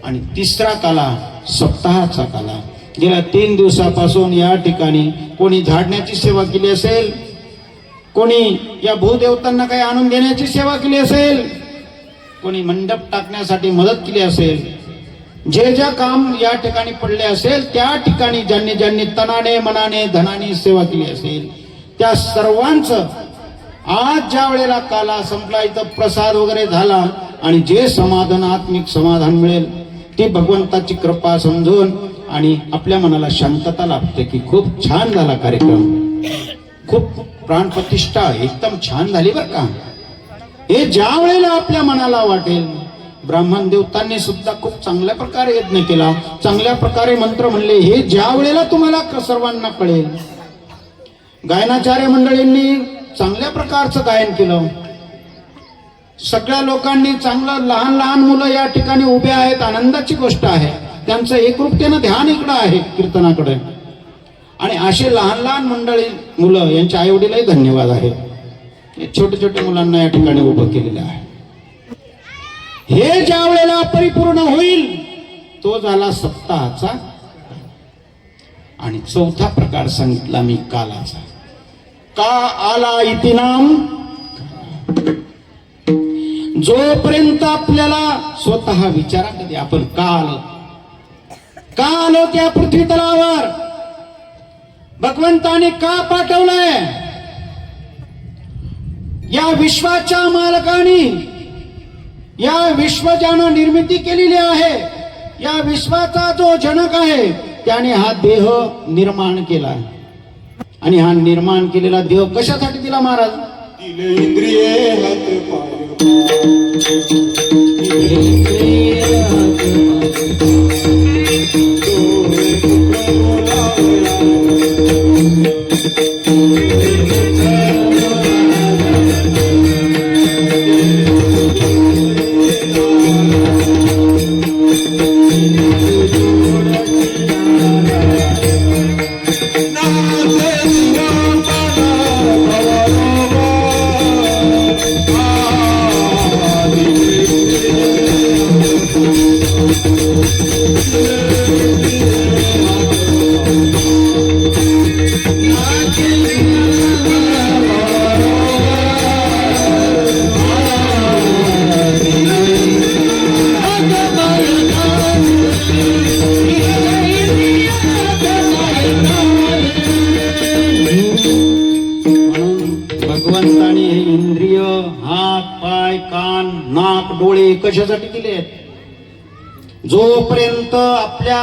आणि तिसरा काला सप्ताहाचा काला. गेल्या 3 दिवसापासून या ठिकाणी कोणी झाडण्याची सेवा केली असेल, कोणी या भूदेवतांना काही आणून देण्याची सेवा केली असेल, कोणी मंडप टाकण्यासाठी मदत केली असेल, जे जे काम या ठिकाणी पडले असेल त्या ठिकाणी ज्यांनी ज्यांनी तनाने मनाने धनाने सेवा केली असेल त्या सर्वांचं आज ज्या वेळेला काला संपला, इथं प्रसाद वगैरे झाला आणि जे समाधान आत्मिक समाधान मिळेल ती भगवंताची कृपा समजून आणि आपल्या मनाला शांतता लाभते की खूप छान झाला कार्यक्रम, खूप प्राणप्रतिष्ठा एकदम छान झाली बरं का. हे ज्या वेळेला आपल्या मनाला वाटेल, ब्राह्मण देवतांनी सुद्धा खूप चांगल्या प्रकारे यज्ञ केला, चांगल्या प्रकारे मंत्र म्हणले, हे ज्या वेळेला तुम्हाला सर्वांना कळेल. गायनाचार्य मंडळींनी चांगल्या प्रकारचं गायन केलं, सगळ्या लोकांनी चांगलं, लहान लहान मुलं या ठिकाणी उभे आहेत, आनंदाची गोष्ट आहे. त्यांचं एकरूपतेनं ध्यान इकडं आहे कीर्तनाकडे. आणि असे लहान लहान मंडळी मुलं यांच्या आई वडीलही धन्यवाद आहे, छोट्या छोट्या मुलांना या ठिकाणी उभं केलेलं आहे. हे ज्या वेळेला परिपूर्ण होईल तो झाला सप्ताहाचा. आणि चौथा प्रकार सांगितला मी कालाचा. का आला इति नाम. जोपर्यंत आपल्याला स्वतः विचारा कधी आपण का आलो, का आलो त्या पृथ्वी तलावर, भगवंताने का पाठवलंय, या विश्वाच्या मालकाने या विश्वजानं निर्मिती केलेली आहे, या विश्वाचा जो जनक आहे त्याने हा देह निर्माण केला. आणि हा निर्माण केलेला देह कशासाठी दिला महाराज. इंद्रिये हात पाय भगवंताने हे इंद्रिय, हात पाय कान नाक डोळे कशासाठी दिले. जोपर्यंत आपल्या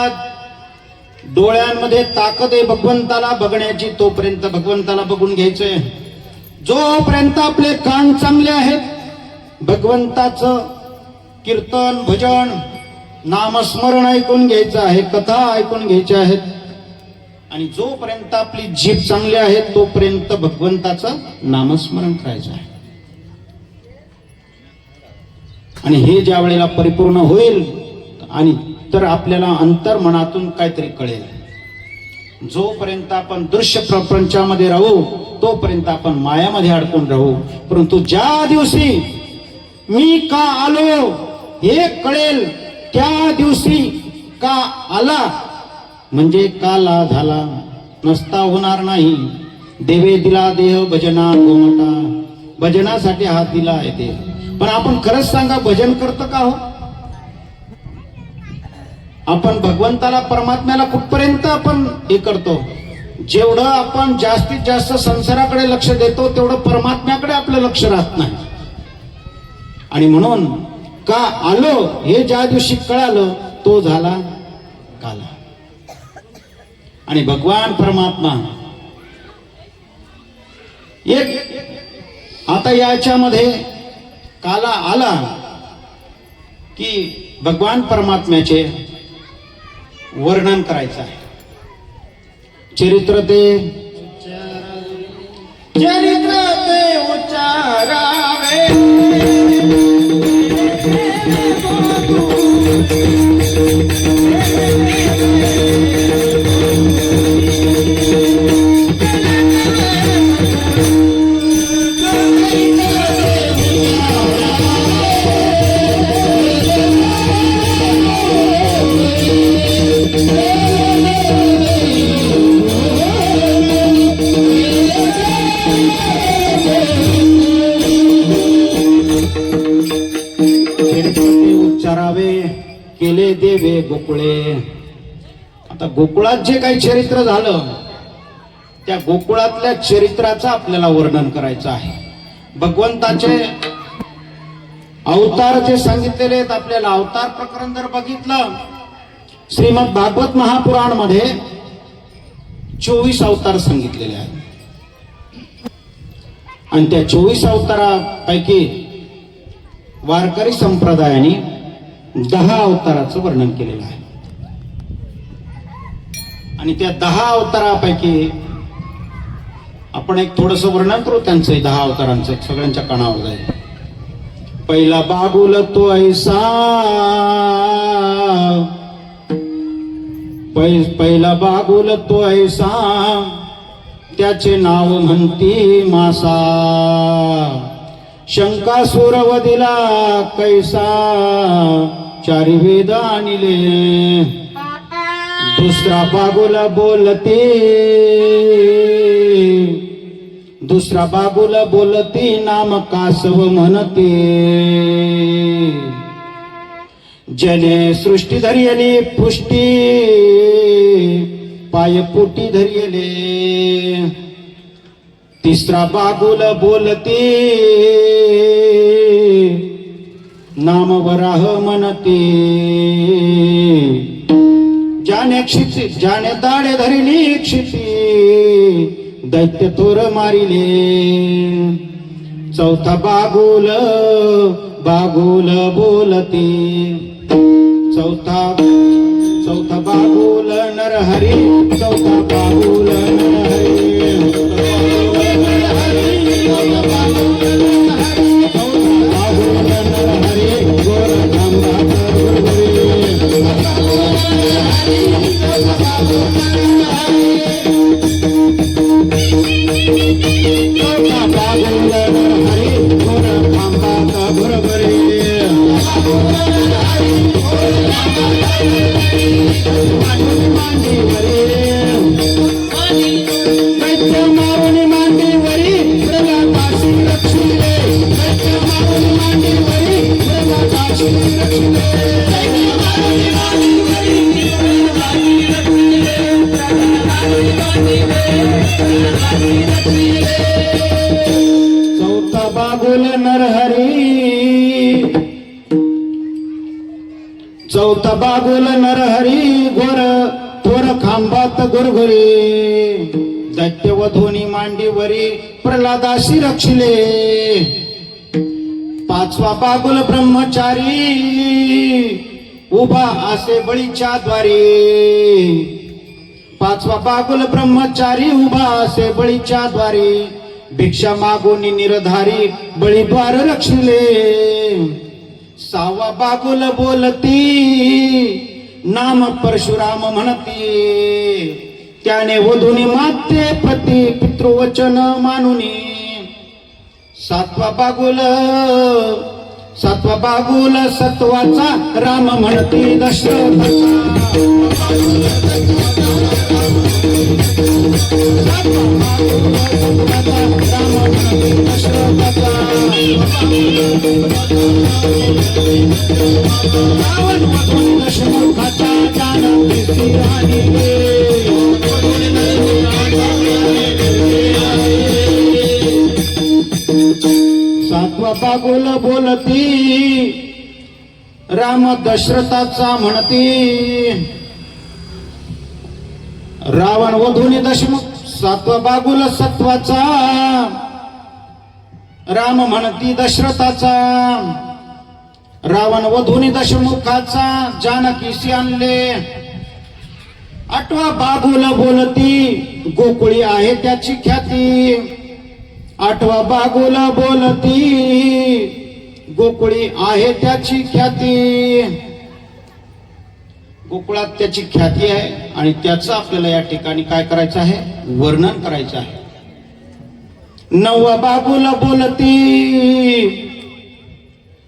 डोळ्यांमध्ये ताकद आहे भगवंताला बघण्याची तोपर्यंत भगवंताला बघून घ्यायचंय. जोपर्यंत आपले कान चांगले आहेत भगवंताचं कीर्तन भजन नामस्मरण ऐकून घ्यायचं आहे, कथा ऐकून घ्यायच्या आहेत. आणि जोपर्यंत आपली जीभ चांगली आहे तोपर्यंत भगवंताचं नामस्मरण करायचं आहे. आणि हे ज्या वेळेला परिपूर्ण होईल आणि तर आपल्याला अंतर्मनातून काहीतरी कळेल. जोपर्यंत आपण दृश्य प्रपंचामध्ये राहू तोपर्यंत आपण मायामध्ये अडकून राहू. परंतु ज्या दिवशी मी का आलो हे कळेल त्या दिवशी का आला म्हणजे काला झाला नसता होणार नाही. देवे दिला देह भजना गोमटा. भजनासाठी हात दिला आहे देह. पण आपण खरंच सांगा भजन करतो का हो. आपण भगवंताला परमात्म्याला कुठपर्यंत आपण हे करतो. जेवढं आपण जास्तीत जास्त संसाराकडे लक्ष देतो तेवढं परमात्म्याकडे आपलं लक्ष राहत नाही. आणि म्हणून का आलो हे ज्या दिवशी कळालं तो झाला काला. आणि भगवान परमात्मा एक आता याच्यामध्ये काला आला की भगवान परमात्म्याचे वर्णन करायचं आहे. चरित्र ते उच्चारावे गोकुळे देवे गोकुळे. आता गोकुळात जे काही चरित्र झालं त्या गोकुळातल्या चरित्राचं आपल्याला वर्णन करायचं आहे. भगवंताचे अवतार जे सांगितलेले आहेत, आपल्याला अवतार प्रकरण जर बघितलं श्रीमद भागवत महापुराण मध्ये 24 अवतार सांगितलेले आहेत आणि त्या 24 अवतारापैकी वारकरी संप्रदायाने 10 अवताराचं वर्णन केलेलं आहे आणि त्या 10 अवतारापैकी आपण एक थोडस वर्णन करू त्यांचं 10 अवतारांचं, सगळ्यांच्या कानावर जाईल. पहिला बागुल तो ऐसा, पहिला बागुल तो ऐसा, त्याचे नाव म्हणती मासा. शंकासुर वदिला कैसा, चारी वेद आणिले. दुसरा बागुला बोलते, दुसरा बागुला बोलती, नाम कासव म्हणते. जने सृष्टी धरियली पुष्टी, पाय पोटी धरियले. तिसरा बागुल बोलते, नाम वराह म्हणते. ज्याने क्षिती, ज्याने दाडे धरिली क्षिती, दैत्य थोर मारिले. चौथा बागुल, बागुल बोलते. चौथा बागुल नरहरी, चौथा बागुल नरहरी. बागुल नरहरी, गोर चौथा बागुल नरहरी, चौथा बागुल नरहरी, गोर थोर खांबात गुरगुरी. दैत्यवधूनी मांडीवरी, प्रल्हादाशी रक्षिले. पाचवा बागुल ब्रह्मचारी, उभा असे बळीच्या द्वारी. पाचवा बागुल ब्रह्मचारी, उभा असे बळीच्या द्वारी. भिक्षा मागून निरधारी, बळीद्वार रक्षिले. सहावा बागुल बोलती, नाम परशुराम म्हणती. त्याने वधूनी माते प्रति पितृवचन मानुनी. सातवा बागुल सत्वाचा, राम म्हणती दशरथाचा. सातवा बागुल बोलती, राम दशरथाचा म्हणती. रावण वधूनी दशमुख. सातवा बागुल सत्वाचा, राम म्हणती दशरथाचा. रावण वधूनी दशमुखाचा, जानकीशी आणले. आठवा बागुल बोलती, गोकुळी आहे त्याची ख्याती. आठवा बागुल बोलती, गोकुळी आहे त्याची ख्याती. गोकुळात त्याची ख्याती आहे आणि त्याचं आपल्याला या ठिकाणी काय करायचं आहे, वर्णन करायचं आहे. नववा बागुल बोलती,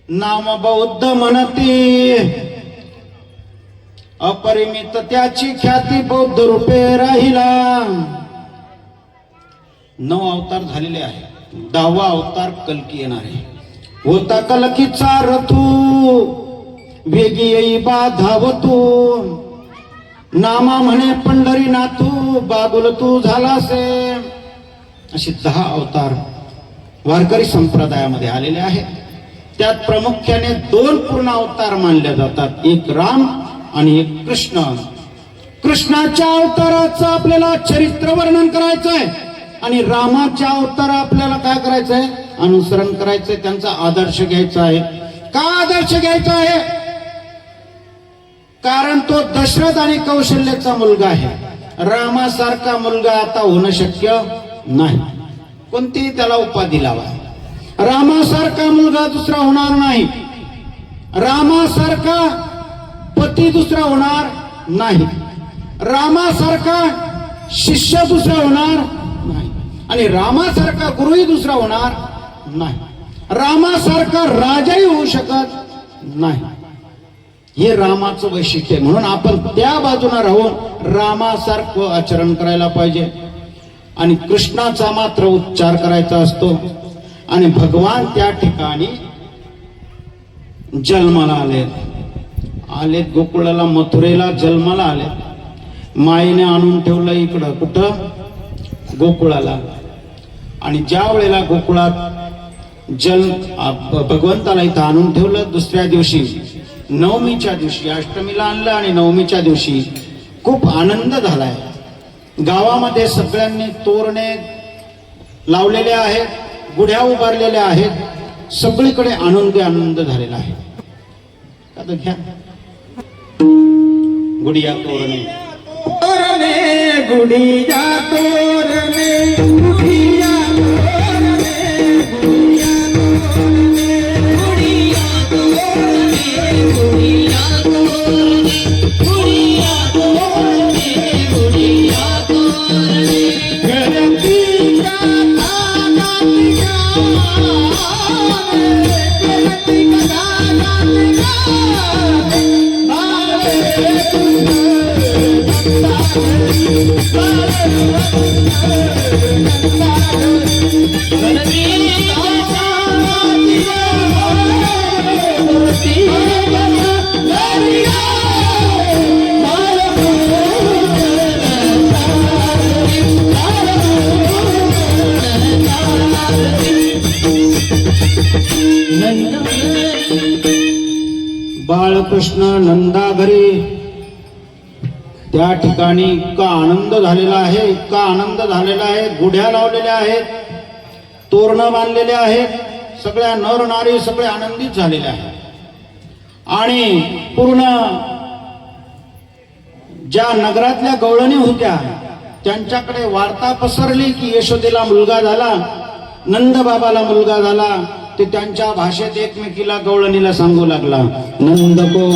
नाम बौद्ध म्हणती. अपरिमित त्याची ख्याती, बौद्ध रूपे राहिला. 9 अवतार झालेले आहे. 10वा अवतार कल्की येणार आहे. होता कल्कीचा रथू, वेगी येई बा धावतू नामा म्हणे पंढरीनाथू बागुल तू झालासे. असे 10 अवतार वारकरी संप्रदायामध्ये आलेले आहेत. त्यात प्रामुख्याने 2 पूर्ण अवतार मानले जातात, एक राम आणि एक कृष्ण. कृष्णाच्या अवताराचं आपल्याला चरित्र वर्णन करायचं आहे आणि रामाच्या अवतार आपल्याला काय करायचंय, अनुसरण करायचंय, त्यांचा आदर्श घ्यायचा आहे. का आदर्श घ्यायचा आहे? कारण तो दशरथ आणि कौशल्याचा मुलगा आहे. रामासारखा मुलगा आता होणं शक्य नाही. कोणतीही त्याला उपाधी लावा, रामासारखा मुलगा दुसरा होणार नाही. रामासारखा पती दुसरा होणार नाही. रामासारखा शिष्य दुसरा होणार नाही आणि रामासारखा गुरुही दुसरा होणार नाही. रामासारखा राजाही होऊ शकत नाही. हे रामाचं वैशिष्ट्य आहे. म्हणून आपण त्या बाजूला राहून रामासारखं आचरण करायला पाहिजे. आणि कृष्णाचा मात्र उच्चार करायचा असतो. आणि भगवान त्या ठिकाणी जन्माला आलेत गोकुळाला, मथुरेला जन्माला आलेत. मायेने आणून ठेवलं इकडं, कुठं? गोकुळाला. आणि ज्या वेळेला गोकुळात भगवंताला इथं आणून ठेवलं, दुसऱ्या दिवशी नवमीच्या दिवशी, अष्टमीला आणलं आणि नवमीच्या दिवशी खूप आनंद झालाय. गावामध्ये सगळ्यांनी तोरणे लावलेले आहेत, गुढ्या उभारलेल्या आहेत, सगळीकडे आनंद झालेला आहे. आता घ्या गुढिया तोरणे, तोरणे गुढिया तोरणे गुढिया बाळकृष्ण नंदा घरी त्या ठिकाणी इतका आनंद झालेला आहे, इतका आनंद झालेला आहे. गुढ्या लावलेल्या आहेत, तोरणं बांधलेले आहेत, सगळ्या नर नारी सगळे आनंदित झालेले आहेत. आणि पूर्ण ज्या नगरातल्या गवळणी होत्या त्यांच्याकडे वार्ता पसरली की यशोदेला मुलगा झाला, नंद बाबाला मुलगा झाला. ते त्यांच्या भाषेत एकमेकीला गवळणीला सांगू लागला, नंद को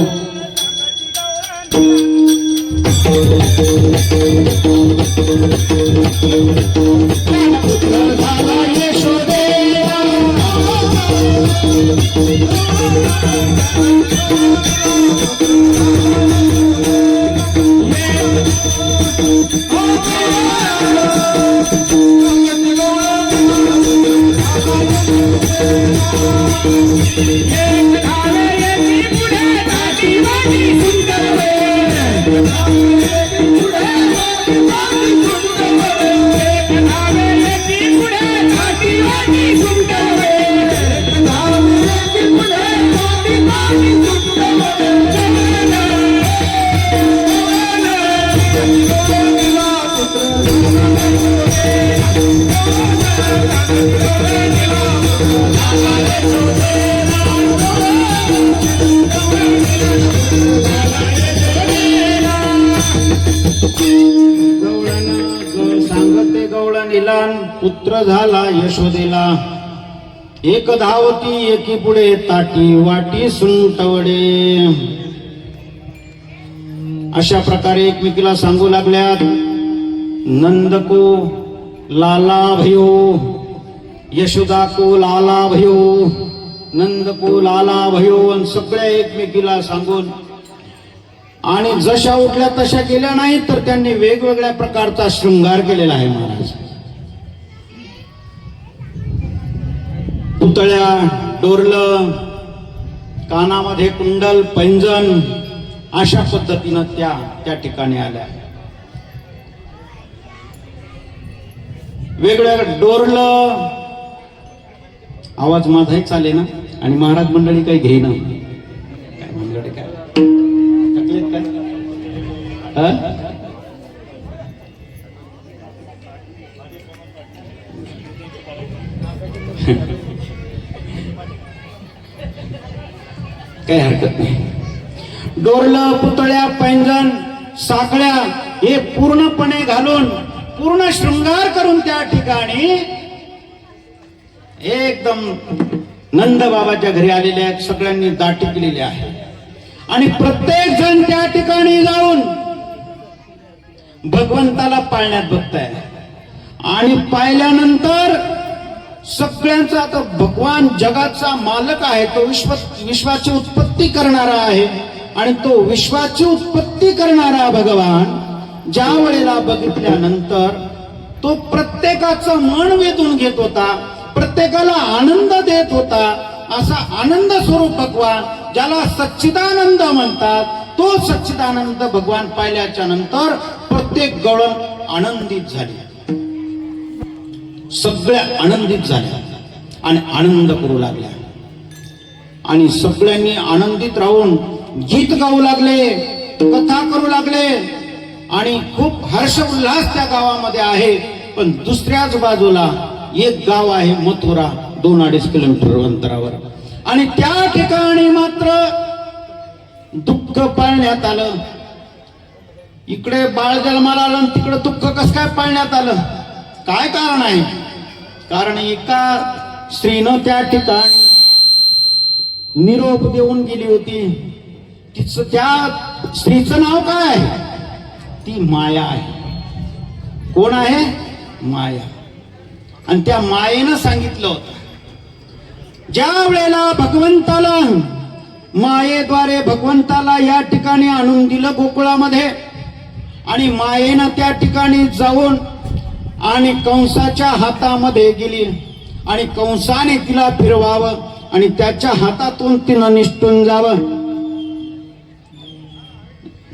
सांगते गवळणीला पुत्र झाला यशोदेला. एक धावती एकी पुढे ताटी वाटी सुंटवडे. अशा प्रकारे एकमेकीला सांगू लागल्यात, नंद को लाला भयो, यशोदा को लाला भयो, नंद को लाला भयो. आणि सगळ्या एकमेकीला सांगून आणि जशा उठल्या तशा केल्या नाही तर त्यांनी वेगवेगळ्या प्रकारचा शृंगार केलेला आहे. महाराज पुतळ्या, डोरलं, कानामध्ये कुंडल पैंजण अशा पद्धतीनं त्या ठिकाणी आल्या. वेगवेगळं डोरलं, आवाज माझाही चाले ना, आणि महाराज मंडळी काही घेईना. काय मंडळी काय थकलेत काय? काही हरकत नाही. डोरलं, पुतळ्या, पैंजण, साखळ्या हे पूर्णपणे घालून पूर्ण शृंगार करून त्या ठिकाणी एकदम नंद बाबाच्या घरी आलेल्या सगळ्यांनी दाटी केलेली आहे. आणि प्रत्येक जण त्या ठिकाणी जाऊन भगवंताला पाळण्यात बघताय. आणि पाहिल्यानंतर सगळ्यांचा आता भगवान जगाचा मालक आहे, तो विश्वाची उत्पत्ती करणारा आहे. आणि तो विश्वाची उत्पत्ती करणारा भगवान ज्या वेळेला बघितल्यानंतर तो प्रत्येकाचं मन वेधून घेत होता, प्रत्येकाला आनंद देत होता. असा आनंद स्वरूप भगवान, ज्याला सच्चिदानंद म्हणतात, तो सच्चिदानंद भगवान पाहिल्याच्या नंतर प्रत्येक गण आनंदित झाले, सगळ्या आनंदित झाल्या आणि आनंद करू लागल्या. आणि सगळ्यांनी आनंदित राहून गीत गाऊ लागले, कथा करू लागले. आणि खूप हर्ष उल्हास त्या गावामध्ये आहे. पण दुसऱ्याच बाजूला एक गाव आहे मथुरा, 2-2.5 किलोमीटर अंतरावर. आणि त्या ठिकाणी मात्र दुःख पाळण्यात आलं. इकडे बाळ जन्माला आलं, तिकडे दुःख कसं काय पाळण्यात आलं? काय कारण आहे? कारण एका स्त्रीनं त्या ठिकाणी निरोप देऊन गेली होती. तिचं, त्या स्त्रीचं नाव काय? ती माया आहे. कोण आहे? माया. आणि त्या मायेनं सांगितलं होतं, ज्या वेळेला भगवंताला, मायेद्वारे भगवंताला या ठिकाणी आणून दिलं गोकुळामध्ये. आणि मायेनं त्या ठिकाणी जाऊन आणि कंसाच्या हातामध्ये गेली आणि कंसाने तिला फिरवावं आणि त्याच्या हातातून तिनं निसटून जावं.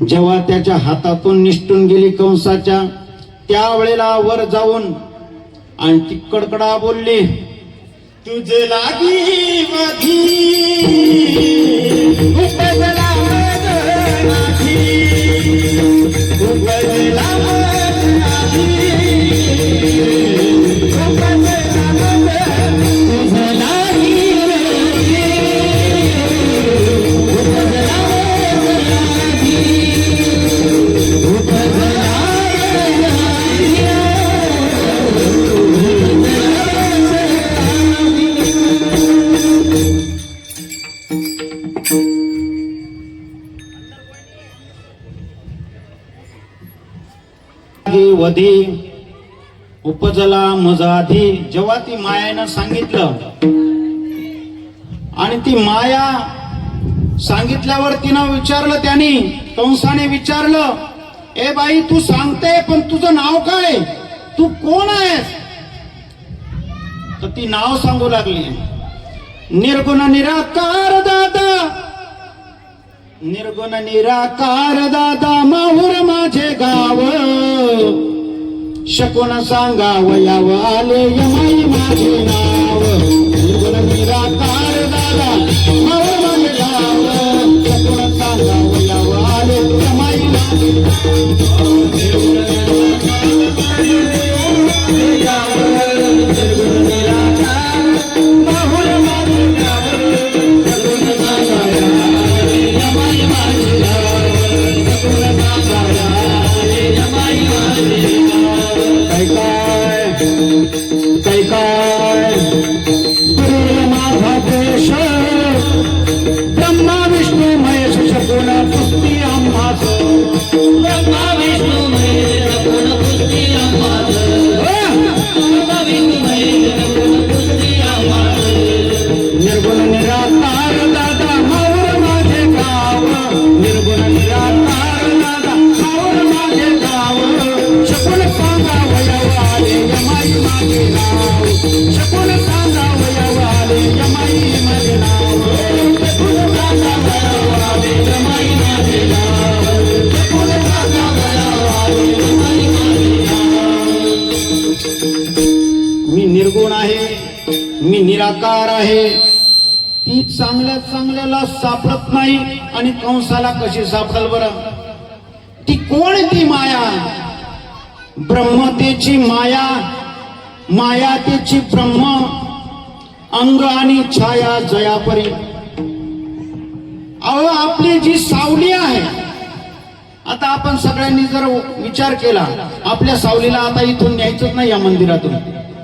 जेव्हा त्याच्या हातातून निसटून गेली कंसाच्या, त्यावेळेला वर जाऊन आणि ती कडकडा बोलली, तुझे लागी माझी उपजला माझी, उपजला माझी, वधी उपजला मजाधी. जेव्हा ती मायानं सांगितलं आणि ती माया सांगितल्यावर तिनं विचारलं, त्यांनी कंसाने विचारलं, ए बाई तू सांगते पण तुझं नाव काय? तू कोण आहेस? तर ती नाव सांगू लागली, निर्गुण निराकार दादा, निर्गुण निराकार दादा, माहूर माझे गाव, शकून सांगावयाव आले यमाई माझे नाव. निर्गुण निराकार दादा, माहूर माझे गाव, शकून सांगावयाव आले यमाई माझे नाव. शकून सांगावयाव आले यमाई माझे नाव. मी निर्गुण आहे, मी निराकार आहे, ती चांगल्या चांगल्याला सापडत नाही आणि कंसाला कशी सापडल बरं? ती कोणती माया? ब्रह्मतेची माया, मायातेची ब्रह्म, अंग आणि छाया जयापरी. अहो आपली जी सावली आहे, आता आपण सगळ्यांनी जर विचार केला, आपल्या सावलीला आता इथून न्यायचंच नाही या मंदिरातून,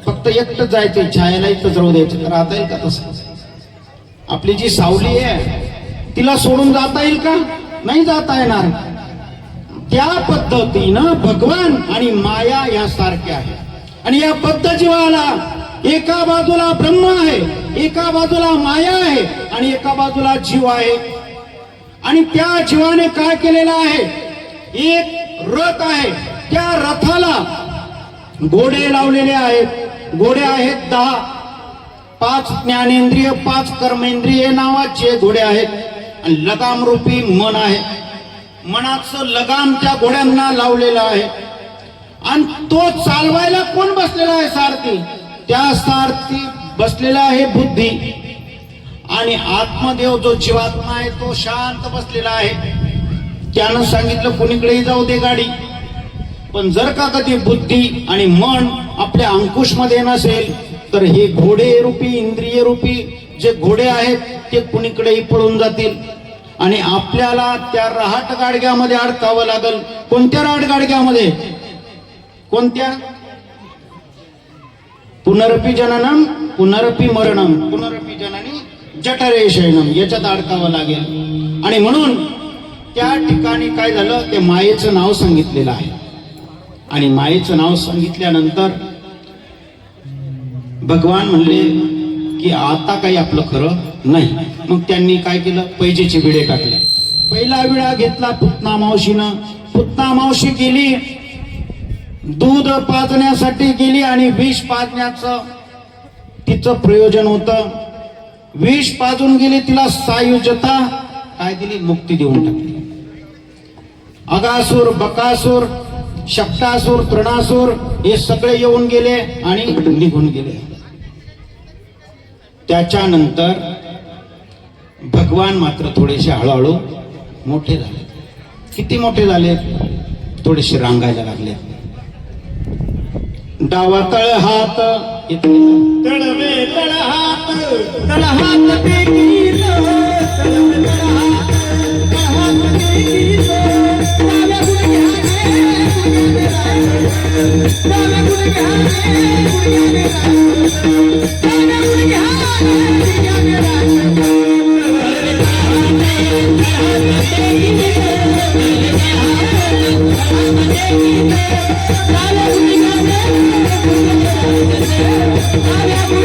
फक्त एकटंच जायचं, छायाला इथंच राहू द्यायचं, तर आता येईल का तसं? आपली जी सावली आहे तिला सोडून जाता येईल का? नाही जाता येणार. त्या पद्धतीनं भगवान आणि माया या सारख्या आहे. आणि या बद्ध जीवाला एका बाजूला ब्रह्म आहे, एका बाजूला माया आहे आणि एका बाजूला जीव आहे. आणि त्या जीवाने काय केलेलं आहे? एक रथ आहे, त्या रथाला घोडे लावलेले आहेत. घोडे आहेत 10, 5 ज्ञानेंद्रिय, 5 कर्मेंद्रिय नावाचे घोडे आहेत. आणि लगाम रूपी मन आहे, मनाचं लगाम त्या घोड्यांना लावलेलं आहे. आणि तो चालवायला कोण बसलेला आहे? सारथी. त्या सारथी बसलेला आहे बुद्धी. आणि आत्मदेव जो जीवात्मा आहे तो शांत बसलेला आहे. त्यानं सांगितलं कोणीकडेही जाऊ दे गाडी, पण जर का कधी बुद्धी आणि मन आपल्या अंकुशमध्ये नसेल तर हे घोडे रूपी, इंद्रिय रूपी जे घोडे आहेत ते कुणीकडेही पळून जातील आणि आपल्याला त्या रहाट गाडग्यामध्ये अडकावं लागल. कोणत्या रहाट गाडग्यामध्ये? कोणत्या? पुनरपी जननम पुनरपी मरणम पुनरपी जननी जठरे शयनम, याच्यात अडकावं लागेल. आणि म्हणून त्या ठिकाणी काय झालं? ते मायेचं नाव सांगितलेलं आहे. आणि मायेचं नाव सांगितल्यानंतर भगवान म्हणले की आता काही आपलं खरं नाही. मग त्यांनी काय केलं? पैजेचे विडे टाकले. पहिला विडा घेतला पुतना मावशीनं. पुतना मावशी गेली, दूध पाजण्यासाठी गेली आणि विष पाजण्याचं तिचं प्रयोजन होतं. विष पाजून गेली, तिला सायुज्यता काय दिली? मुक्ती देऊन टाकली. अगासूर, बकासूर, शक्तासूर, तृणासूर हे सगळे येऊन गेले आणि निघून गेले. त्याच्यानंतर भगवान मात्र थोडेसे हळूहळू मोठे झाले. किती मोठे झाले? थोडेसे रांगायला लागले. डावा तळ हात तळवे तळहात, तळहात टेकीत, तळवे तळहात, तळहात टेकीत, डाव्या गुडघ्याने, डाव्या गुडघ्याने, डाव्या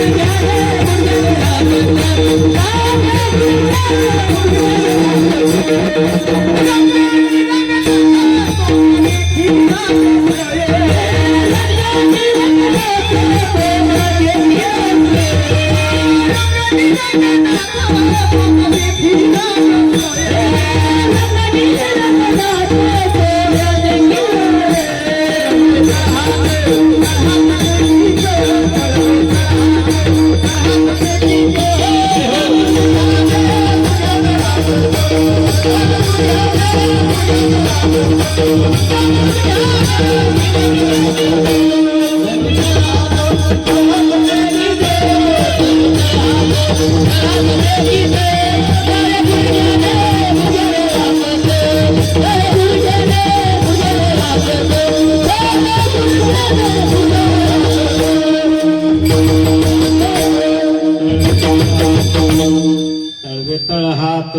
तळवे तळहात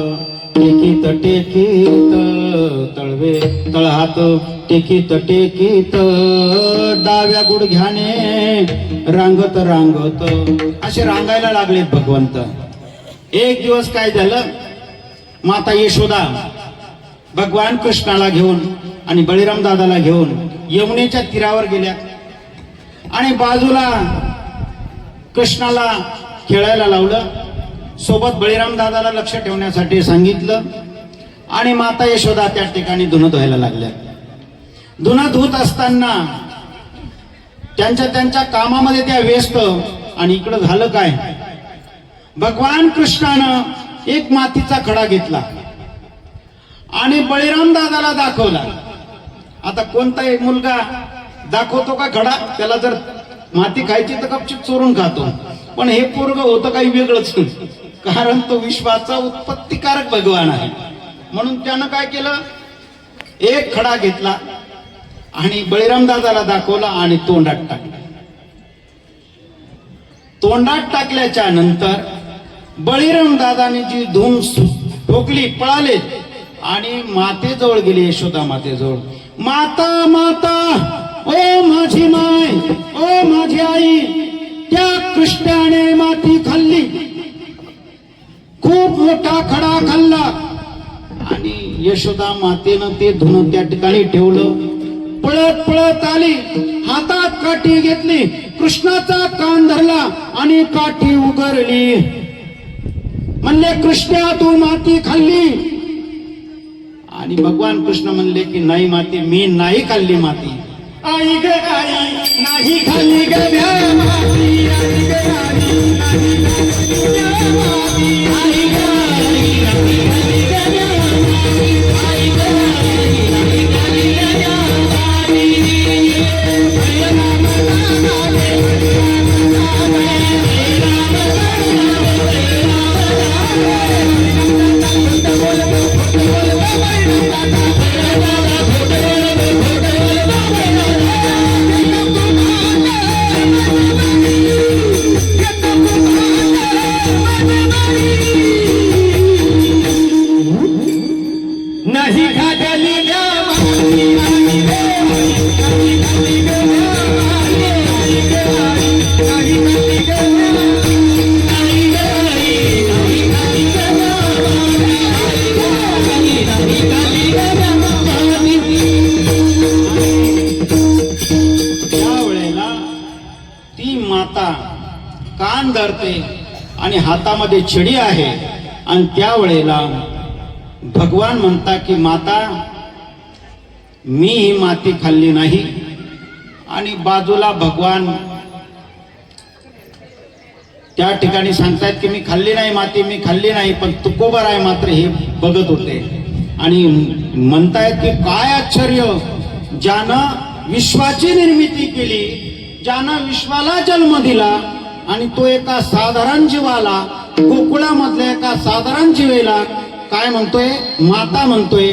टेकीत टेकीत, तळवे तळहात टेकीत टेकीत, डाव्या गुडघ्याने रांगत रांगत असे रांगायला लागले भगवंत. एक दिवस काय झालं? माता यशोदा भगवान कृष्णाला घेऊन आणि बळीराम दादाला घेऊन यमुनेच्या तीरावर गेल्या आणि बाजूला कृष्णाला खेळायला लावलं. सोबत बळीराम दादाला लक्ष ठेवण्यासाठी सांगितलं आणि माता यशोदा त्या ठिकाणी धुणं धुवायला लागल्या. धुणं धुत असताना त्यांच्या कामामध्ये त्या व्यस्त. आणि इकडं झालं काय, भगवान कृष्णानं एक मातीचा खडा घेतला आणि बळीराम दादाला दाखवला. आता कोणता एक मुलगा दाखवतो का खडा, त्याला जर माती खायची तर गपचूप चोरून खातो. पण हे पोरग होतं काही वेगळंच, कारण तो विश्वाचा उत्पत्तिकारक भगवान आहे. म्हणून त्यानं काय केलं, एक खडा घेतला आणि बळीराम दादाला दाखवला आणि तोंडात टाकला. तोंडात टाकल्याच्या नंतर बळीराम दादाने जी धूम ठोकली, पळाले आणि मातेजवळ गेले, यशोदा मातेजवळ. माता माता, ओ माझी माय, ओ माझी आई, त्या कृष्णाने माती खाल्ली, खूप मोठा खडा खाल्ला. आणि यशोदा मातेनं ते धुणं त्या ठिकाणी ठेवलं. पळत पळत आली, हातात काठी घेतली, कृष्णाचा कान धरला आणि काठी उगरली. म्हणले, कृष्णा तू माती खाल्ली. आणि भगवान कृष्ण म्हणले की नाही माती, मी नाही खाल्ली माती. आई ग आई नाही खाली ग म्या माती, आई ग आई नाही खाली ग माती, आई ग आई नाही खाली ग म्या माती, आई ग आई नाही खाली ग म्या माती. हरे राम राम हरे राम नाही खाली ग माती, आई ग आई नाही खाली ग म्या माती, आई ग आई नाही खाली ग म्या माती, आई ग आई नाही खाली ग म्या माती, आई ग आई नाही खाली ग म्या माती. त्यावेळेला ती माता कान धरते आणि हातामध्ये छडी आहे. आणि त्यावेळेला भगवान म्हणता की माता, मी ही माती खाल्ली नाही. आणि बाजूला भगवान त्या ठिकाणी सांगतायत की मी खाल्ली नाही माती, मी खाल्ली नाही. पण तुकोबाराय मात्र हे बघत होते आणि म्हणतायत की काय आश्चर्य, ज्यानं विश्वाची निर्मिती केली, ज्यानं विश्वाला जन्म दिला आणि तो एका साधारण जीवाला, गोकुळामधल्या एका साधारण जीवेला काय म्हणतोय, माता म्हणतोय.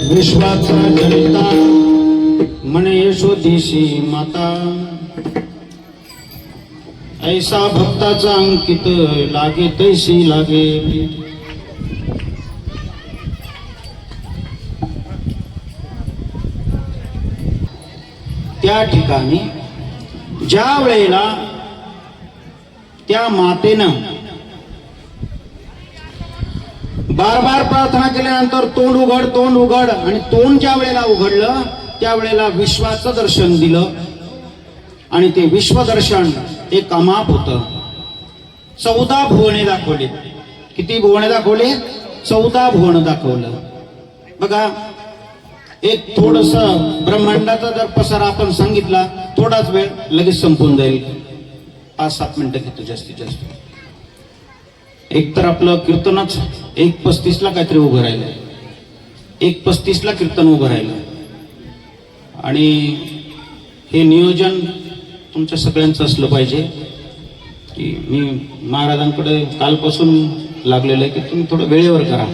विश्वाचा जनिता म्हणे यशोदेशी माता, ऐसा भक्ताचा अंकित लागे तैसी लागे प्रीत. त्या ठिकाणी ज्या वेळेला त्या मातेनं बार बार प्रार्थना केल्यानंतर तोंड उघड आणि तोंड ज्या वेळेला उघडलं त्यावेळेला विश्वाचं दर्शन दिलं. आणि ते विश्वदर्शन एक अमाप होतं. 14 भुवने दाखवले. किती भुवने दाखवले? 14 भुवन दाखवलं. बघा, एक थोडस ब्रह्मांडाचा जर पसारा आपण सांगितला, थोडाच वेळ लगेच संपून जाईल. 5-7 मिनिटं घेतो जास्तीत जास्त. एक तर आपलं कीर्तनच 1:35 काहीतरी उभं राहिलं. 1:35 कीर्तन उभं राहिलं. आणि हे नियोजन तुमच्या सगळ्यांचं असलं पाहिजे की मी महाराजांकडे कालपासून लागलेलं आहे की तुम्ही थोडं वेळेवर करा.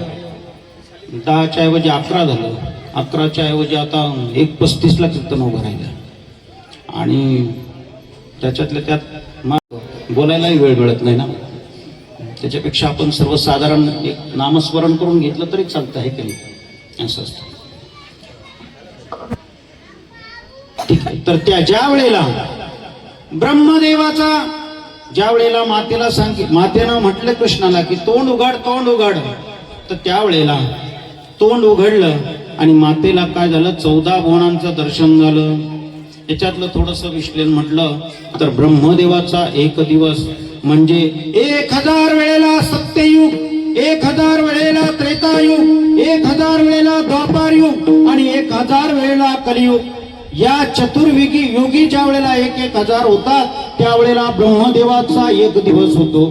10च्या ऐवजी 11 झालं. 11च्या ऐवजी आता 1:35 कीर्तन उभं राहिलं. आणि त्याच्यातल्या त्यात बोलायलाही वेळ मिळत नाही ना. त्याच्यापेक्षा आपण सर्वसाधारण एक नामस्मरण करून घेतलं तरी चालतं आहे की नाही, असं असतं. ठीक आहे. तर त्या ज्या वेळेला ब्रह्मदेवाचा ज्या वेळेला मातेनं म्हटलं कृष्णाला की तोंड उघड, तर त्यावेळेला तोंड उघडलं आणि मातेला काय झालं? 14 भुवनांचं दर्शन झालं. याच्यातलं थोडंसं विश्लेषण म्हटलं तर ब्रह्मदेवाचा एक दिवस म्हणजे 1000 वेळेला सत्ययुग, 1000 वेळेला त्रेतायुग, 1000 वेळेला द्वापार युग आणि 1000 वेळेला कलियुग. या चतुर्युगी योगी ज्या वेळेला 1000 होतात त्यावेळेला ब्रह्मदेवाचा एक दिवस होतो.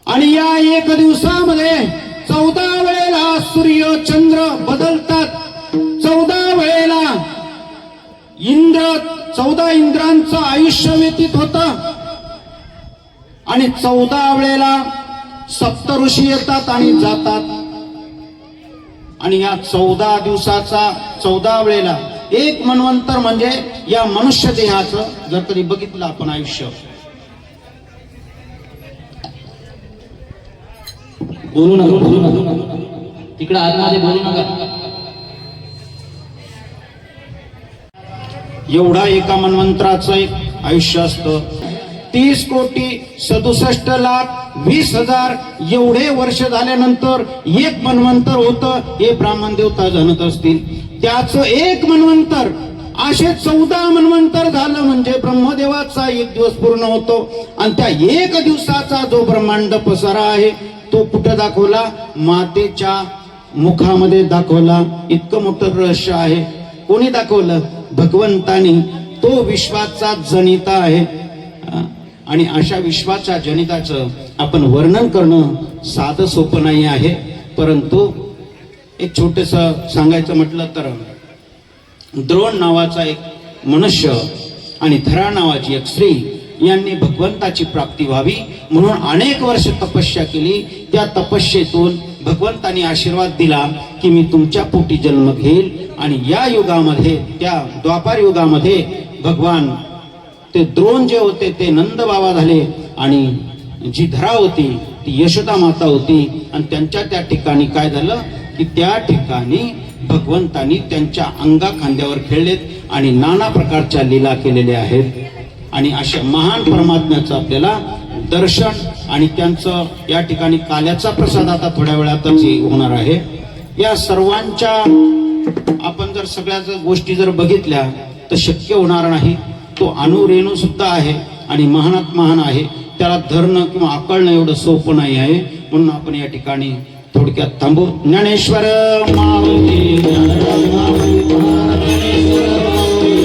आणि या एक दिवसामध्ये 14 वेळेला सूर्य चंद्र बदलतात. 14 वेळेला 14 इंद्रांचं आयुष्य व्यतीत होतं. आणि 14 वेळेला सप्तऋषी येतात आणि जातात. आणि या 14 दिवसाचा 14 वेळेला एक मन्वंतर म्हणजे या मनुष्य देहाचं जर कधी बघितलं आपण आयुष्य. बोलू नका तिकडे आतमध्ये बोलू नका. एवढा एका मन्वंतराचं एक आयुष्य असतं. 30,67,20,000 एवढे वर्ष झाल्यानंतर एक मन्वंतर होतं हे ब्राह्मण देवता जाणत असतील. त्याचं एक मन्वंतर असे 14 मन्वंतर झालं म्हणजे ब्रह्मदेवाचा एक दिवस पूर्ण होतो. आणि त्या एक दिवसाचा जो ब्रह्मांड पसारा आहे तो कुठं दाखवला? मातेच्या मुखामध्ये दाखवला. इतकं मोठं रहस्य आहे. कोणी दाखवलं? भगवंतानी. तो विश्वाचा जनिता आहे. आणि अशा विश्वाच्या जनिताचं आपण वर्णन करणं साधं सोपं नाही आहे. परंतु एक छोटस सांगायचं म्हटलं तर द्रोण नावाचा एक मनुष्य आणि धरा नावाची एक स्त्री यांनी भगवंताची प्राप्ती व्हावी म्हणून अनेक वर्ष तपस्या केली. त्या तपस्येतून भगवंतानी आशीर्वाद दिला की मी तुमच्या पोटी जन्म घेईल. आणि या युगामध्ये, त्या द्वापार युगामध्ये भगवान ते द्रोण जे होते ते नंद बाबा झाले आणि जी धरा होती ती यशोदा माता होती. आणि त्यांच्या त्या ठिकाणी काय झालं की त्या ठिकाणी भगवंतानी त्यांच्या अंगा खांद्यावर खेळलेत आणि नाना प्रकारच्या लीला केलेल्या आहेत. आणि अशा महान परमात्म्याचं आपल्याला दर्शन आणि त्यांचं या ठिकाणी काल्याचा प्रसाद आता थोड्या वेळातच होणार आहे. या सर्वांच्या आपण जर सगळ्या गोष्टी जर बघितल्या तर शक्य होणार नाही. तो अणुरेणू सुद्धा आहे आणि महानात महान आहे. त्याला धरणं किंवा आकळणं एवढं सोपं नाही आहे. म्हणून आपण या ठिकाणी थोडक्यात थांबू. ज्ञानेश्वर माऊली, ज्ञानेश्वर माऊली, ज्ञानेश्वर माऊली,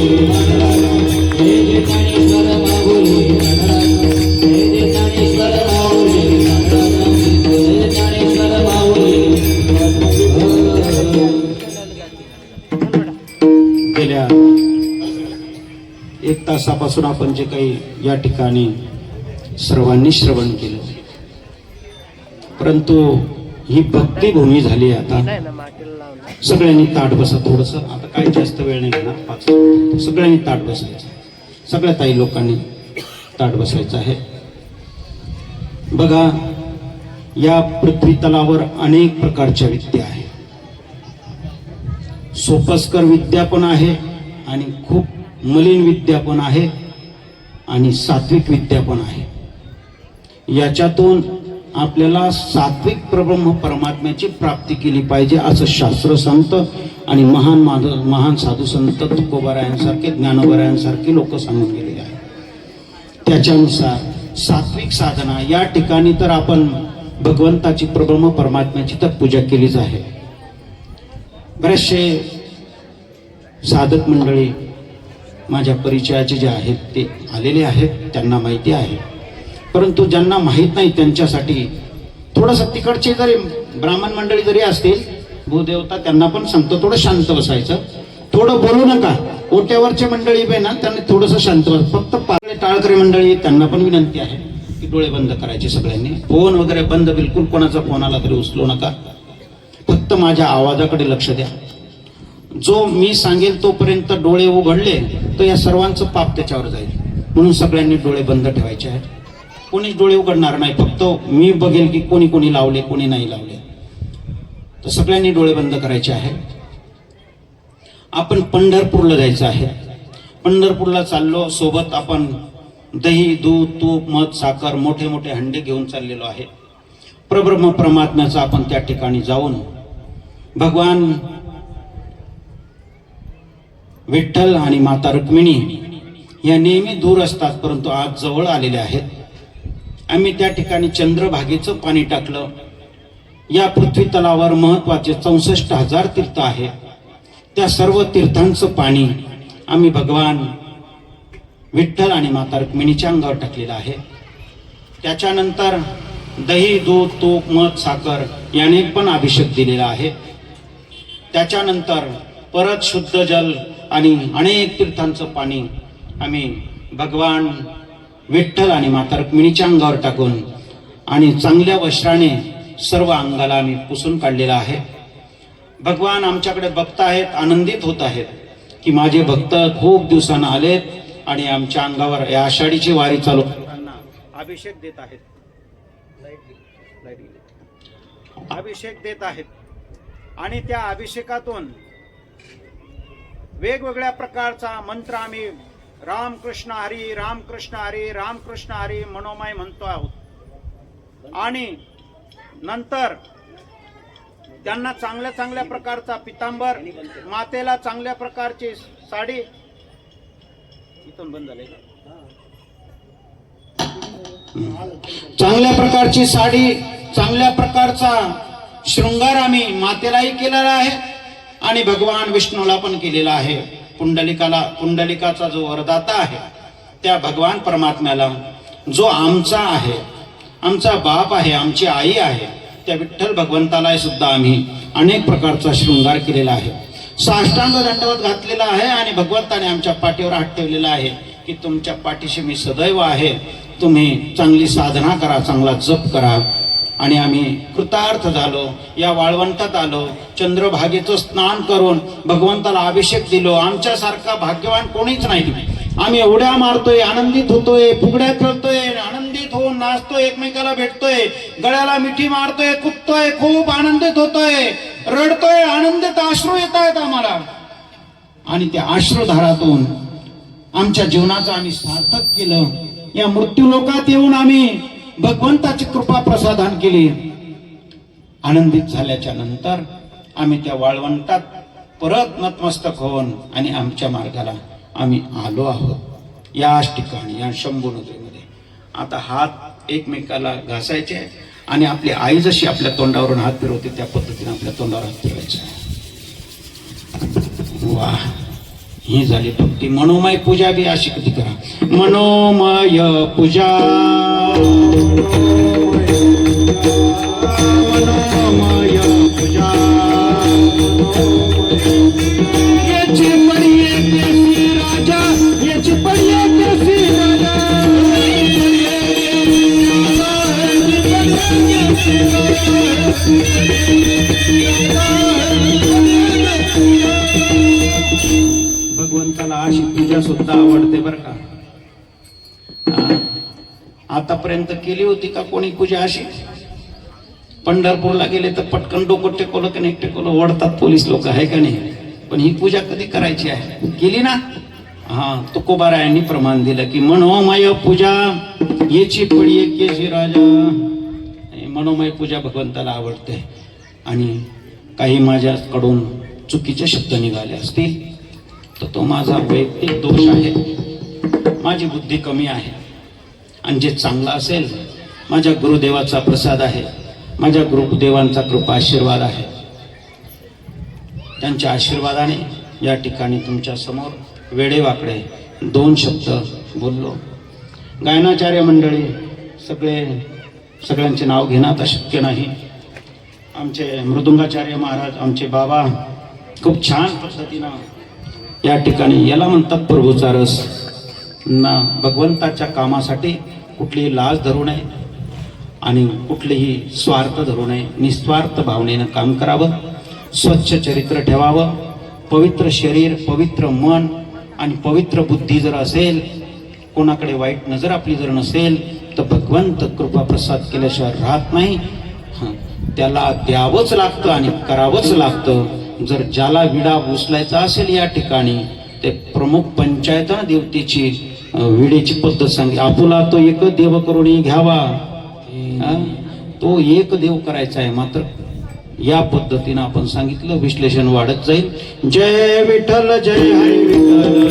ज्ञानेश्वर माऊली, ज्ञानेश्वर माऊली. गेल्या 1 तासापासून आपण जे काही या ठिकाणी सर्वांनी श्रवण केलं, परंतु ही भक्तिभूमी झाली. आता सगळ्यांनी ताट बसा. थोडस आता काही जास्त वेळ नाही घेणार, 5 मिनिट. सगळ्यांनी ताट बसायचं. सगळ्या ताई लोकांनी ताट बसायचं आहे. बघा, या पृथ्वी तलावर अनेक प्रकारच्या विद्या आहे. सोपस्कर विद्या पण आहे आणि खूप मलिन विद्या पण आहे आणि सात्विक विद्या पण आहे. याच्यातून आपल्याला सात्विक परब्रह्म परमात्म्याची प्राप्ती केली पाहिजे असं शास्त्र सांगतं. आणि महान साधू संत तुकोबारायांसारखे, ज्ञानोबारायांसारखे लोक सांगून गेलेले आहेत. त्याच्यानुसार सात्विक साधना या ठिकाणी तर आपण भगवंताची परब्रह्म परमात्म्याची तर पूजा केलीच आहे. बरेचसे साधक मंडळी माझ्या परिचयाचे जे आहेत ते आलेले आहेत, त्यांना माहिती आहे. परंतु ज्यांना माहीत नाही त्यांच्यासाठी थोडंसं तिकडचे जरी ब्राह्मण मंडळी जरी असतील, भूदेवता त्यांना पण सांगतो थोडं शांत बसायचं, थोडं बोलू नका. ओट्यावरचे मंडळी बे ना त्यांनी थोडंसं शांत बस. फक्त पारळे टाळकरी मंडळी त्यांना पण विनंती आहे की डोळे बंद करायचे सगळ्यांनी. फोन वगैरे बंद, बिलकुल कोणाचा फोन आला तरी उचलू नका. फक्त माझ्या आवाजाकडे लक्ष द्या. जो मी सांगेल तोपर्यंत डोळे उघडले तर या सर्वांचं पाप त्याच्यावर जाईल. म्हणून सगळ्यांनी डोळे बंद ठेवायचे आहेत. कोणी डोळे उघडणार नाही. फक्त मी बघेल की कोणी कोणी लावले, कोणी नाही लावले. तर सगळ्यांनी डोळे बंद करायचे आहे. आपण पंढरपूरला जायचं आहे. पंढरपूरला चाललो, सोबत आपण दही, दूध, तूप, मध, साखर, मोठे मोठे हंडे घेऊन चाललेलो आहे. परब्रह्म परमात्म्याचं आपण त्या ठिकाणी जाऊन भगवान विठ्ठल आणि माता रुक्मिणी या नेहमी दूर असतात, परंतु आज जवळ आलेले आहेत. आम्ही त्या ठिकाणी चंद्रभागेचं पाणी टाकलं. या पृथ्वी तलावर महत्वाचे 64,000 तीर्थ आहे. त्या सर्व तीर्थांचं पाणी आम्ही भगवान विठ्ठल आणि माता रुक्मिणीच्या अंगावर टाकलेलं आहे. त्याच्यानंतर दही, दूध, तूप, मध, साखर याने पण अभिषेक दिलेला आहे. त्याच्यानंतर परत शुद्ध जल आणि अनेक तीर्थांचं पाणी आम्ही भगवान विठ्ठल आणि माता रुक्मिणीच्या अंगावर टाकून आणि चांगल्या वस्त्राने सर्व अंगाला आम्ही पुसून काढलेला आहे. भगवान आमच्याकडे बघत आहेत, आनंदित होत आहेत की माझे भक्त खूप दिवसांना आलेत आणि आमच्या अंगावर या आषाढीची वारी चालू करताना अभिषेक देत आहेत. अभिषेक देत आहेत. आणि त्या अभिषेकातून वेगवेगळ्या प्रकारचा मंत्र आम्ही रामकृष्ण हरी रामकृष्ण हरी रामकृष्ण हरी मनोमय म्हणतो आहोत. आणि नंतर त्यांना चांगल्या चांगल्या प्रकारचा पितांबर, मातेला चांगल्या प्रकारची साडी, इथून बंद झाले, चांगल्या प्रकारची साडी, चांगल्या प्रकारचा शृंगार आम्ही मातेलाही केलेला आहे आणि भगवान विष्णूला पण केलेला आहे. पुंडलिकाचा जो वरदाता आहे त्या भगवान परमात्म्याला, जो आमचा आहे, आमचा बाप आहे, आमची आई आहे, त्या विठ्ठल भगवंताला सुद्धा आम्ही अनेक प्रकारचा शृंगार केलेला आहे. साष्टांग दंडवत घातलेला आहे आणि भगवंताने आमच्या पाठीवर हात ठेवलेला आहे की तुमच्या पाठीशी मी सदैव आहे, तुम्ही चांगली साधना करा, चांगला जप करा. आणि आम्ही कृतार्थ झालो. या वाळवंटात आलो, चंद्रभागेचं स्नान करून भगवंताला अभिषेक दिलो. आमच्यासारखा भाग्यवान कोणीच नाही. आम्ही उड्या मारतोय, आनंदित होतोय, फुगड्या खेळतोय, आनंदित होऊन नाचतोय, एकमेकाला भेटतोय, गळ्याला मिठी मारतोय, कुदतोय, खूप आनंदित होतोय, रडतोय, आनंदित अश्रू येत आहेत आम्हाला. आणि त्या अश्रुधारातून आमच्या जीवनाचं आम्ही सार्थक केलं. या मृत्यू लोकात येऊन आम्ही भगवंताची कृपा प्रसादान केली. आनंदित झाल्याच्या नंतर आम्ही त्या वाळवंटात परत नतमस्तक होऊन आणि आमच्या मार्गाला आम्ही आलो आहोत. याच ठिकाणी या शंभू नदीमध्ये आता हात एकमेकाला घासायचे आणि आपली आई जशी आपल्या तोंडावरून हात फिरवते त्या पद्धतीने आपल्या तोंडावर हात फिरवायचा. वा, ही झाली भक्ती. मनोमय पूजा बी अशी कधी करा. मनोमय पूजा, मनोमय पूजा, याची पडिये केसी राजा, याची पडिये केसी राजा, भगवंताला अशी पूजा सुद्धा आवडते बर का. आतापर्यंत केली होती का कोणी पूजा अशी? पंढरपूरला गेले तर पटकन डोकं टेकवलं की नाही टेकवलं ओढतात पोलीस लोक, आहे का नाही? पण ही पूजा कधी करायची आहे? केली ना. हा, तुकोबारायांनी प्रमाण दिलं की मनोमय पूजा याची पडिये केसी राजा. मनोमय पूजा भगवंताला आवडते. आणि काही माझ्याकडून चुकीचे शब्द निघाले असतील तर तो माझा वैयक्तिक दोष आहे. माझी बुद्धी कमी आहे. आणि जे चांगलं असेल माझ्या गुरुदेवाचा प्रसाद आहे, माझ्या गुरुदेवांचा कृपा आशीर्वाद आहे. त्यांच्या आशीर्वादाने या ठिकाणी तुमच्या समोर वेडेवाकडे दोन शब्द बोललो. गायनाचार्य मंडळी सगळ्यांचे नाव घेणं आता शक्य नाही. आमचे मृदुंगाचार्य महाराज, आमचे बाबा खूप छान पद्धतीनं या ठिकाणी, याला म्हणतात प्रभूचा रस ना. भगवंताच्या कामासाठी कुठलीही लाज धरू नये आणि कुठलेही स्वार्थ धरू नये. निस्वार्थ भावनेनं काम करावं, स्वच्छ चरित्र ठेवावं, पवित्र शरीर, पवित्र मन आणि पवित्र बुद्धी जर असेल, कोणाकडे वाईट नजर आपली जर नसेल तर भगवंत कृपा प्रसाद केल्याशिवाय राहत नाही. त्याला द्यावंच लागतं आणि करावंच लागतं. जर ज्याला विडा उचलायचा असेल या ठिकाणी ते प्रमुख पंचायत देवतेची विडेची पद्धत सांगितली. आपुला तो एक देव करून घ्यावा, तो एक देव करायचा आहे. मात्र या पद्धतीनं आपण सांगितलं, विश्लेषण वाढत जाईल. जय विठ्ठल, जय हरी विठ्ठल.